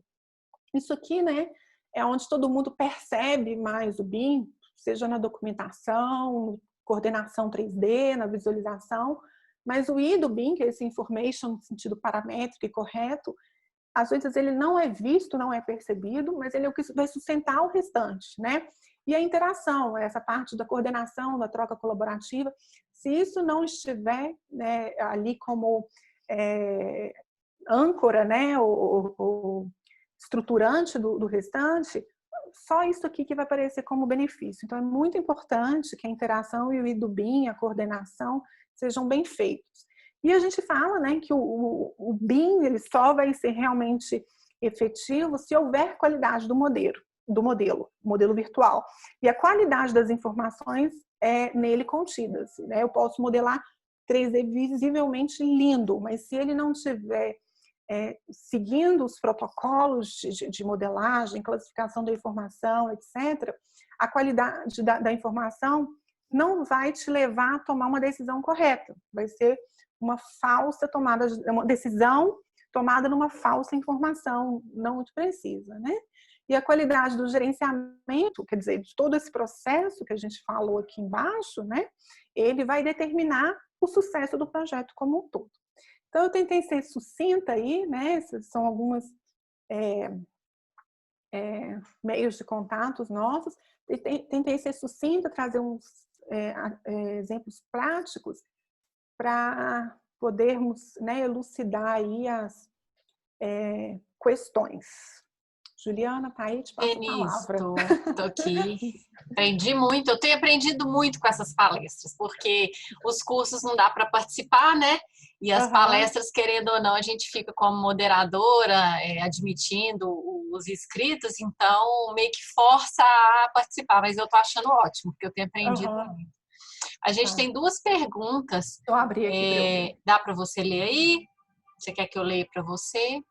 B: Isso aqui, né, é onde todo mundo percebe mais o BIM, seja na documentação, coordenação 3D, na visualização, mas o I do BIM, que é esse information no sentido paramétrico e correto, às vezes ele não é visto, não é percebido, mas ele é o que vai sustentar o restante, né? E a interação, essa parte da coordenação, da troca colaborativa, se isso não estiver, né, ali como âncora, né, o estruturante do restante, só isso aqui que vai aparecer como benefício. Então, é muito importante que a interação e o I do BIM, a coordenação, sejam bem feitos. E a gente fala, né, que o BIM ele só vai ser realmente efetivo se houver qualidade do modelo virtual. E a qualidade das informações nele contidas, né? Eu posso modelar 3D visivelmente lindo, mas se ele não tiver seguindo os protocolos de modelagem, classificação da informação, etc., a qualidade da informação não vai te levar a tomar uma decisão correta. Vai ser uma decisão tomada numa falsa informação não muito precisa, né? E a qualidade do gerenciamento, quer dizer, de todo esse processo que a gente falou aqui embaixo, né? Ele vai determinar o sucesso do projeto como um todo. Então, eu tentei ser sucinta aí, né? Esses são alguns meios de contatos nossos. Tentei ser sucinta, trazer uns exemplos práticos para podermos, né, elucidar aí as questões. Juliana, tá aí, te passo a palavra.
A: Estou aqui. Aprendi muito, eu tenho aprendido muito com essas palestras, porque os cursos não dá para participar, né? E as palestras, querendo ou não, a gente fica como moderadora, admitindo os inscritos, então meio que força a participar, mas eu tô achando ótimo, porque eu tenho aprendido muito. A gente tem duas perguntas.
B: Eu abri aqui para eu ver.
A: Dá para você ler aí? Você quer que eu leia para você?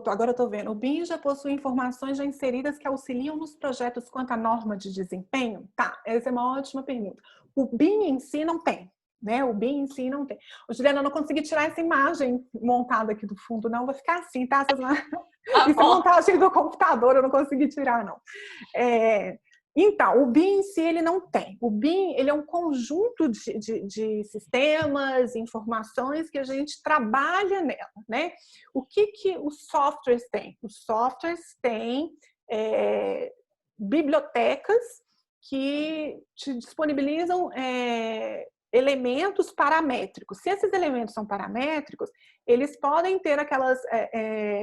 B: Agora eu estou vendo. O BIM já possui informações já inseridas que auxiliam nos projetos quanto à norma de desempenho? Tá, essa é uma ótima pergunta. O BIM em si não tem, né? O BIM em si não tem. Juliana, eu não consegui tirar essa imagem montada aqui do fundo, não. Vai ficar assim, tá? Isso é montagem do computador, eu não consegui tirar, não. Então, o BIM em si ele não tem. O BIM ele é um conjunto de sistemas, informações que a gente trabalha nela, né? O que os softwares têm? Os softwares têm bibliotecas que te disponibilizam elementos paramétricos. Se esses elementos são paramétricos, eles podem ter aquelas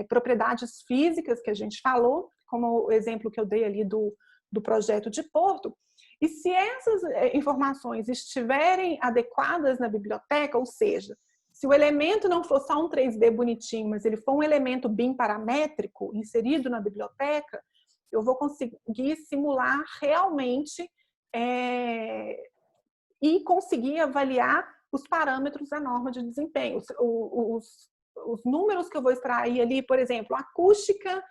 B: propriedades físicas que a gente falou, como o exemplo que eu dei ali do projeto de Porto, e se essas informações estiverem adequadas na biblioteca, ou seja, Se o elemento não for só um 3D bonitinho, mas ele for um elemento BIM paramétrico inserido na biblioteca, eu vou conseguir simular realmente e conseguir avaliar os parâmetros da norma de desempenho. Os números que eu vou extrair ali, por exemplo, acústica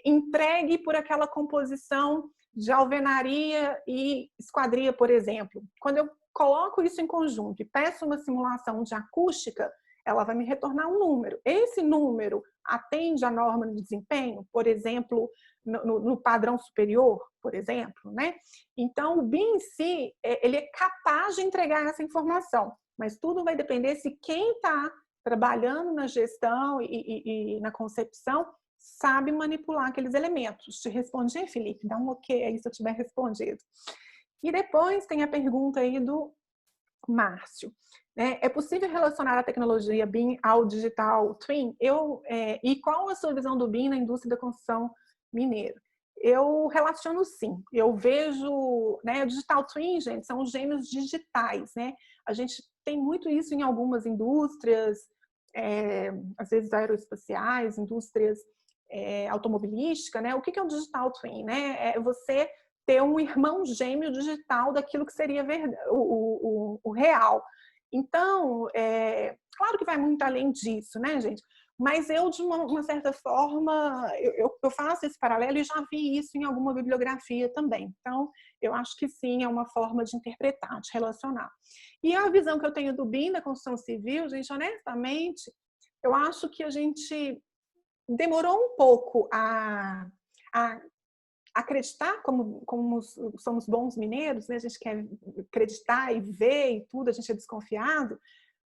B: entregue por aquela composição de alvenaria e esquadria, por exemplo. Quando eu coloco isso em conjunto e peço uma simulação de acústica, ela vai me retornar um número. Esse número atende à norma de desempenho, por exemplo, no padrão superior, por exemplo, né? Então, o BIM em si, ele é capaz de entregar essa informação, mas tudo vai depender se quem está trabalhando na gestão e na concepção sabe manipular aqueles elementos. Te respondi, Felipe? Dá um ok aí se eu tiver respondido. E depois tem a pergunta aí do Márcio. É possível relacionar a tecnologia BIM ao digital twin? E qual a sua visão do BIM na indústria da construção mineira? Eu relaciono sim. Eu vejo, né, o digital twin, gente, são os gêmeos digitais, né? A gente tem muito isso em algumas indústrias, às vezes aeroespaciais, indústrias automobilística, né? O que é um digital twin, né? É você ter um irmão gêmeo digital daquilo que seria o real. Então, claro que vai muito além disso, né, gente? Mas eu, de uma certa forma, eu faço esse paralelo e já vi isso em alguma bibliografia também. Então, eu acho que sim, é uma forma de interpretar, de relacionar. E a visão que eu tenho do BIM, da construção civil, gente, honestamente, eu acho que a gente demorou um pouco a acreditar como somos bons mineiros, né? A gente quer acreditar e ver e tudo, a gente é desconfiado,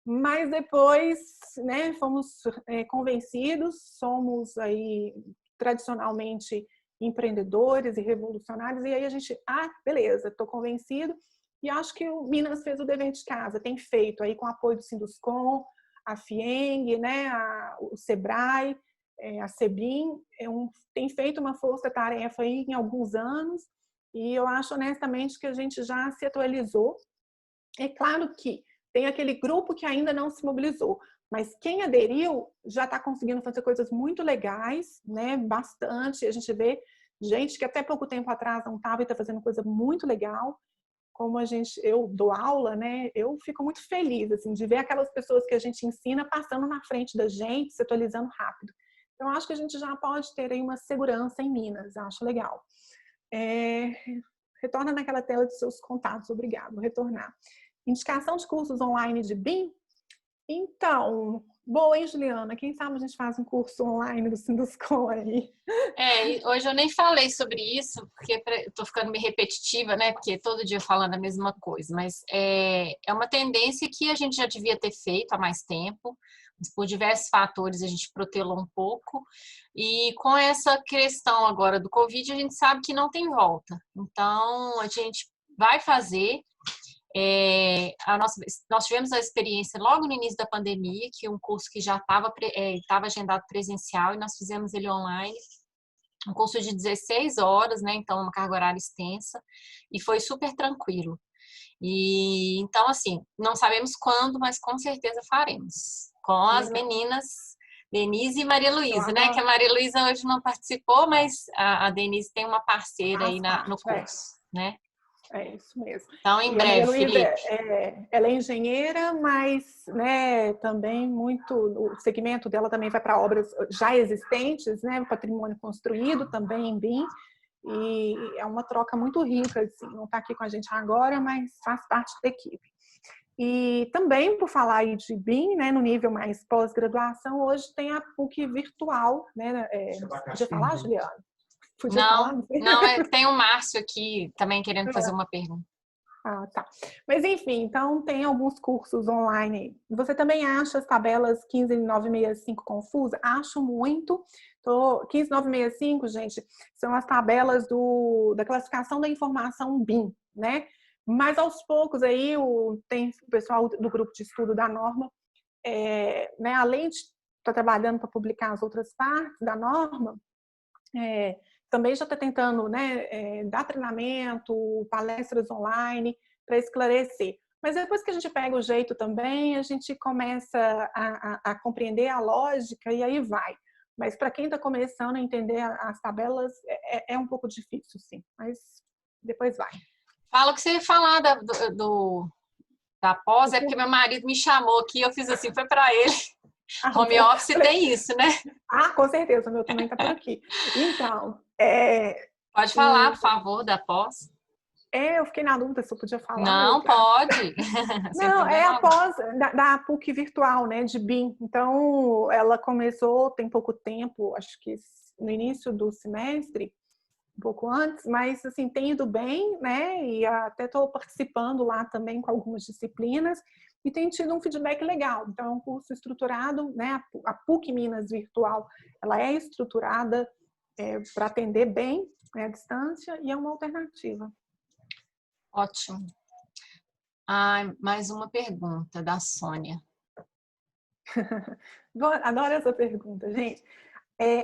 B: mas depois, né, fomos convencidos, somos aí tradicionalmente empreendedores e revolucionários, e aí a gente, beleza, estou convencido, e acho que o Minas fez o dever de casa, tem feito aí com o apoio do Sinduscom, a FIENG, né, o SEBRAE, a SEBIM, tem feito uma força-tarefa aí em alguns anos, e eu acho honestamente que a gente já se atualizou. É claro que tem aquele grupo que ainda não se mobilizou, mas quem aderiu já está conseguindo fazer coisas muito legais, né? Bastante. A gente vê gente que até pouco tempo atrás não estava e está fazendo coisa muito legal. Como eu dou aula, né? Eu fico muito feliz assim, de ver aquelas pessoas que a gente ensina passando na frente da gente, se atualizando rápido. Então, acho que a gente já pode ter aí uma segurança em Minas, acho legal. Retorna naquela tela de seus contatos, obrigado, vou retornar. Indicação de cursos online de BIM? Então, boa, hein, Juliana? Quem sabe a gente faz um curso online do Sinduscom aí.
A: Hoje eu nem falei sobre isso, porque eu tô ficando meio repetitiva, né? Porque todo dia falando a mesma coisa, mas é uma tendência que a gente já devia ter feito há mais tempo, mas por diversos fatores a gente protelou um pouco, e com essa questão agora do Covid, a gente sabe que não tem volta. Então, a gente vai fazer. Nós tivemos a experiência logo no início da pandemia, que um curso que já estava agendado presencial, e nós fizemos ele online. Um curso de 16 horas, né? Então, uma carga horária extensa, e foi super tranquilo. E então, assim, não sabemos quando, mas com certeza faremos. Com as meninas Denise e Maria Luísa, né? Que a Maria Luísa hoje não participou, mas a Denise tem uma parceira aí no curso, né?
B: É isso mesmo.
A: Então, em
B: e
A: breve,
B: a Maria Luísa,
A: Felipe.
B: ela é engenheira, mas, né, também o segmento dela também vai para obras já existentes, né, patrimônio construído também em BIM, e é uma troca muito rica, assim, não está aqui com a gente agora, mas faz parte da equipe. E também, por falar aí de BIM, né, no nível mais pós-graduação, hoje tem a PUC virtual, né, podia falar, Juliana?
A: Não, tem o Márcio aqui também querendo fazer uma pergunta.
B: Tá. Mas enfim, então tem alguns cursos online. Você também acha as tabelas 15965 confusas? Acho muito. 15965, gente, são as tabelas da classificação da informação BIM, né? Mas aos poucos aí tem o pessoal do grupo de estudo da norma, né, além de estar trabalhando para publicar as outras partes da norma, também já está tentando, né, dar treinamento, palestras online para esclarecer. Mas depois que a gente pega o jeito também, a gente começa a compreender a lógica e aí vai. Mas para quem está começando a entender as tabelas, é um pouco difícil, sim. Mas depois vai.
A: Fala o que você ia falar da pós, é porque meu marido me chamou aqui, eu fiz assim, foi para ele. Home office tem isso, né?
B: Com certeza, o meu também está por aqui. Então,
A: pode falar, por favor, da pós.
B: Eu fiquei na dúvida se eu podia falar.
A: Não, pode.
B: Não, é a pós da PUC virtual, né, de BIM. Então, ela começou tem pouco tempo, acho que no início do semestre, um pouco antes, mas assim, tem ido bem, né, e até estou participando lá também com algumas disciplinas e tem tido um feedback legal. Então, é um curso estruturado, né, a PUC Minas Virtual, ela é estruturada para atender bem, né, à distância e é uma alternativa.
A: Ótimo. Mais uma pergunta da Sônia.
B: Adoro essa pergunta, gente.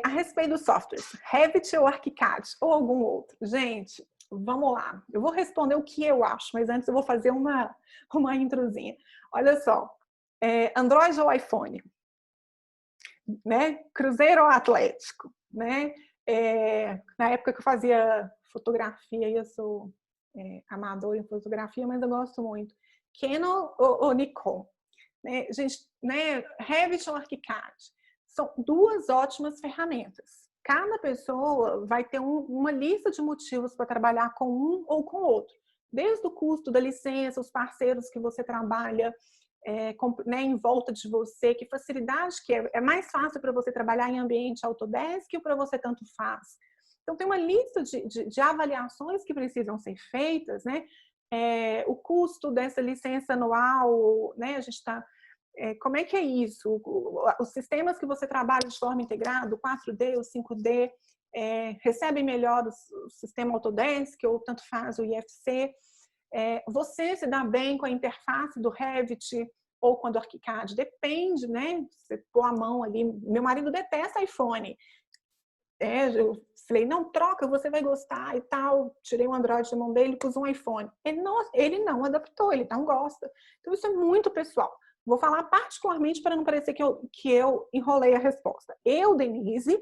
B: A respeito dos softwares, Revit ou ArchiCAD ou algum outro? Gente, vamos lá. Eu vou responder o que eu acho, mas antes eu vou fazer uma introzinha. Olha só, Android ou iPhone? Né? Cruzeiro ou Atlético? Né? Na época que eu fazia fotografia, eu sou amador em fotografia, mas eu gosto muito. Canon ou Nikon? Gente, né? Revit ou ArchiCAD? São duas ótimas ferramentas. Cada pessoa vai ter uma lista de motivos para trabalhar com um ou com o outro. Desde o custo da licença, os parceiros que você trabalha em volta de você, que facilidade que é mais fácil para você trabalhar em ambiente Autodesk ou para você tanto faz. Então, tem uma lista de avaliações que precisam ser feitas, né? O custo dessa licença anual, né? A gente está... como é que é isso? Os sistemas que você trabalha de forma integrada, o 4D, o 5D, recebem melhor o sistema Autodesk ou tanto faz o IFC? Você se dá bem com a interface do Revit ou com a do ArchiCAD? Depende, né? Você pôr a mão ali. Meu marido detesta iPhone. Eu falei, não, troca, você vai gostar e tal. Tirei o Android da mão dele e pus um iPhone. Ele não adaptou, ele não gosta. Então, isso é muito pessoal. Vou falar particularmente para não parecer que eu enrolei a resposta. Eu, Denise,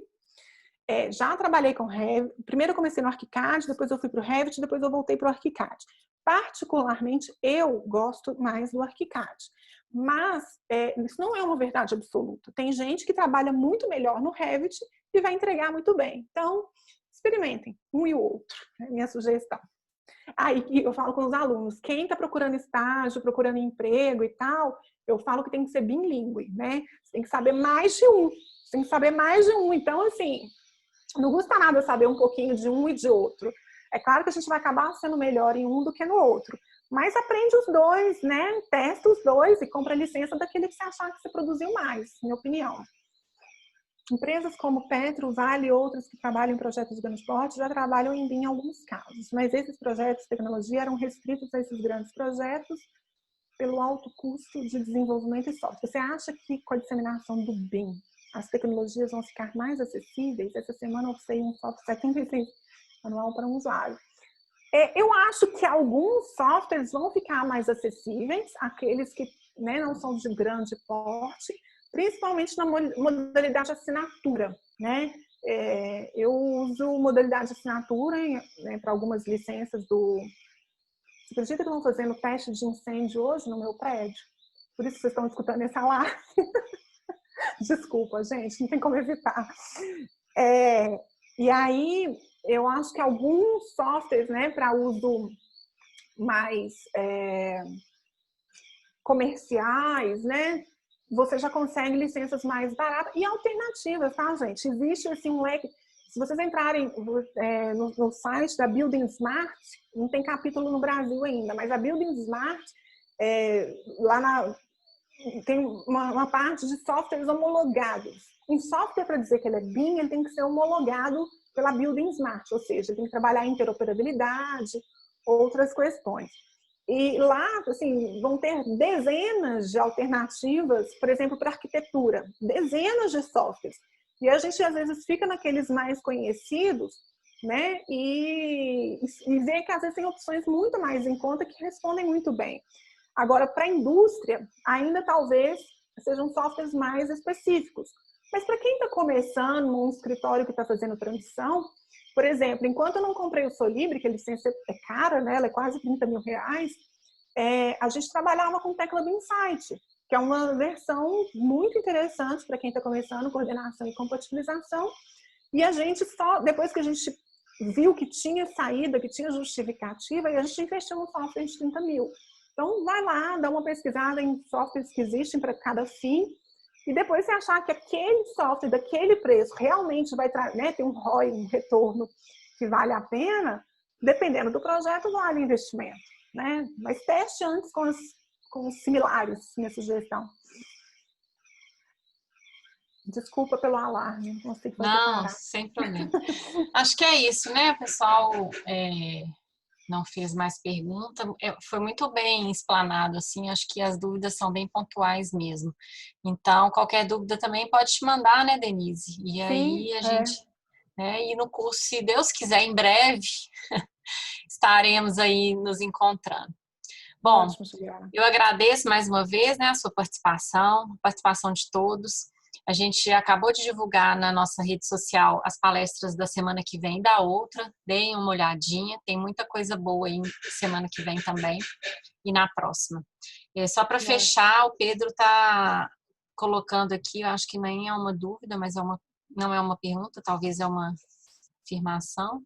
B: já trabalhei com Revit. Primeiro eu comecei no ArchiCAD, depois eu fui para o Revit, depois eu voltei para o ArchiCAD. Particularmente, eu gosto mais do ArchiCAD. Mas isso não é uma verdade absoluta. Tem gente que trabalha muito melhor no Revit e vai entregar muito bem. Então, experimentem um e o outro. É minha sugestão. Aí eu falo com os alunos, quem está procurando estágio, procurando emprego e tal, eu falo que tem que ser bilíngue, né? Você tem que saber mais de um. Você tem que saber mais de um. Então, assim, não custa nada saber um pouquinho de um e de outro. É claro que a gente vai acabar sendo melhor em um do que no outro. Mas aprende os dois, né? Testa os dois e compra a licença daquele que você achar que você produziu mais, minha opinião. Empresas como Petro, Vale e outras que trabalham em projetos de grande porte já trabalham em BIM em alguns casos, mas esses projetos de tecnologia eram restritos a esses grandes projetos pelo alto custo de desenvolvimento e software. Você acha que com a disseminação do BIM as tecnologias vão ficar mais acessíveis? Essa semana eu usei um software 76 anual para um usuário. Eu acho que alguns softwares vão ficar mais acessíveis, aqueles que não são de grande porte, principalmente na modalidade de assinatura, né? Eu uso modalidade de assinatura para algumas licenças do... Você acredita que estão fazendo teste de incêndio hoje no meu prédio? Por isso vocês estão escutando essa live. Desculpa, gente, não tem como evitar. E aí, eu acho que alguns softwares, né, para uso mais comerciais, né, você já consegue licenças mais baratas e alternativas, tá, gente? Existe assim um leque. Se vocês entrarem no site da Building Smart, não tem capítulo no Brasil ainda, mas a Building Smart, tem uma parte de softwares homologados. Um software, para dizer que ele é BIM, ele tem que ser homologado pela Building Smart, ou seja, tem que trabalhar em interoperabilidade, outras questões. E lá, assim, vão ter dezenas de alternativas, por exemplo, para arquitetura, dezenas de softwares. E a gente, às vezes, fica naqueles mais conhecidos, né? E vê que, às vezes, tem opções muito mais em conta que respondem muito bem. Agora, para a indústria, ainda talvez sejam softwares mais específicos. Mas para quem está começando, um escritório que está fazendo transição, por exemplo, enquanto eu não comprei o Solibri, que a licença é cara, né? Ela é quase 30 mil reais, a gente trabalhava com Tecla do Insight, que é uma versão muito interessante para quem está começando, coordenação e compatibilização. E a gente só, depois que a gente viu que tinha saída, que tinha justificativa, e a gente investiu no software de 30 mil. Então, vai lá, dá uma pesquisada em softwares que existem para cada fim, e depois você achar que aquele software, daquele preço, realmente vai ter um ROI, um retorno que vale a pena, dependendo do projeto, vale o investimento, né? Mas teste antes com os similares, minha sugestão. Desculpa pelo alarme, não consigo fazer
A: Não,
B: parar.
A: sem problema. Acho que é isso, né, pessoal? Não fez mais pergunta. Foi muito bem explanado, assim. Acho que as dúvidas são bem pontuais mesmo. Então, qualquer dúvida também pode te mandar, né, Denise? E
B: Sim,
A: aí a gente, né, e no curso, se Deus quiser, em breve, estaremos aí nos encontrando. Bom,
B: ótimo, Juliana.
A: eu agradeço mais uma vez, né, a sua participação, a participação de todos. A gente acabou de divulgar na nossa rede social as palestras da semana que vem, da outra. Deem uma olhadinha, tem muita coisa boa aí semana que vem também e na próxima. Só para fechar, o Pedro está colocando aqui, eu acho que nem é uma dúvida, mas não é uma pergunta, talvez é uma afirmação.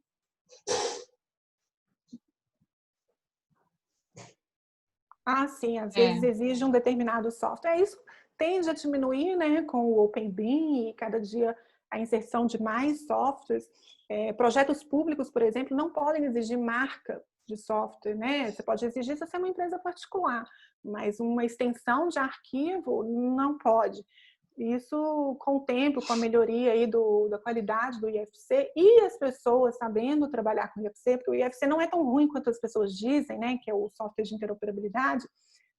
B: Ah, sim, às vezes exige um determinado software. Isso tende a diminuir, né, com o OpenBIM e cada dia a inserção de mais softwares. Projetos públicos, por exemplo, não podem exigir marca de software, né? Você pode exigir se você é uma empresa particular, mas uma extensão de arquivo não pode. Isso, com o tempo, com a melhoria aí da qualidade do IFC e as pessoas sabendo trabalhar com o IFC, porque o IFC não é tão ruim quanto as pessoas dizem, né, que é o software de interoperabilidade,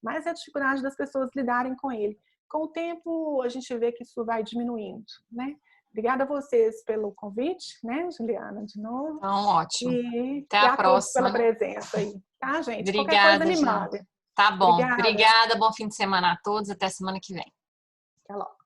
B: mas é a dificuldade das pessoas lidarem com ele. Com o tempo, a gente vê que isso vai diminuindo, né? Obrigada a vocês pelo convite, né, Juliana, de novo.
A: Então, ótimo.
B: E
A: Até
B: a todos pela
A: próxima.
B: presença aí, tá, gente? Qualquer coisa
A: Obrigada,
B: me
A: gente.
B: manda.
A: Tá bom.
B: Obrigada.
A: Obrigada, bom fim de semana a todos. Até semana que vem.
B: Até logo.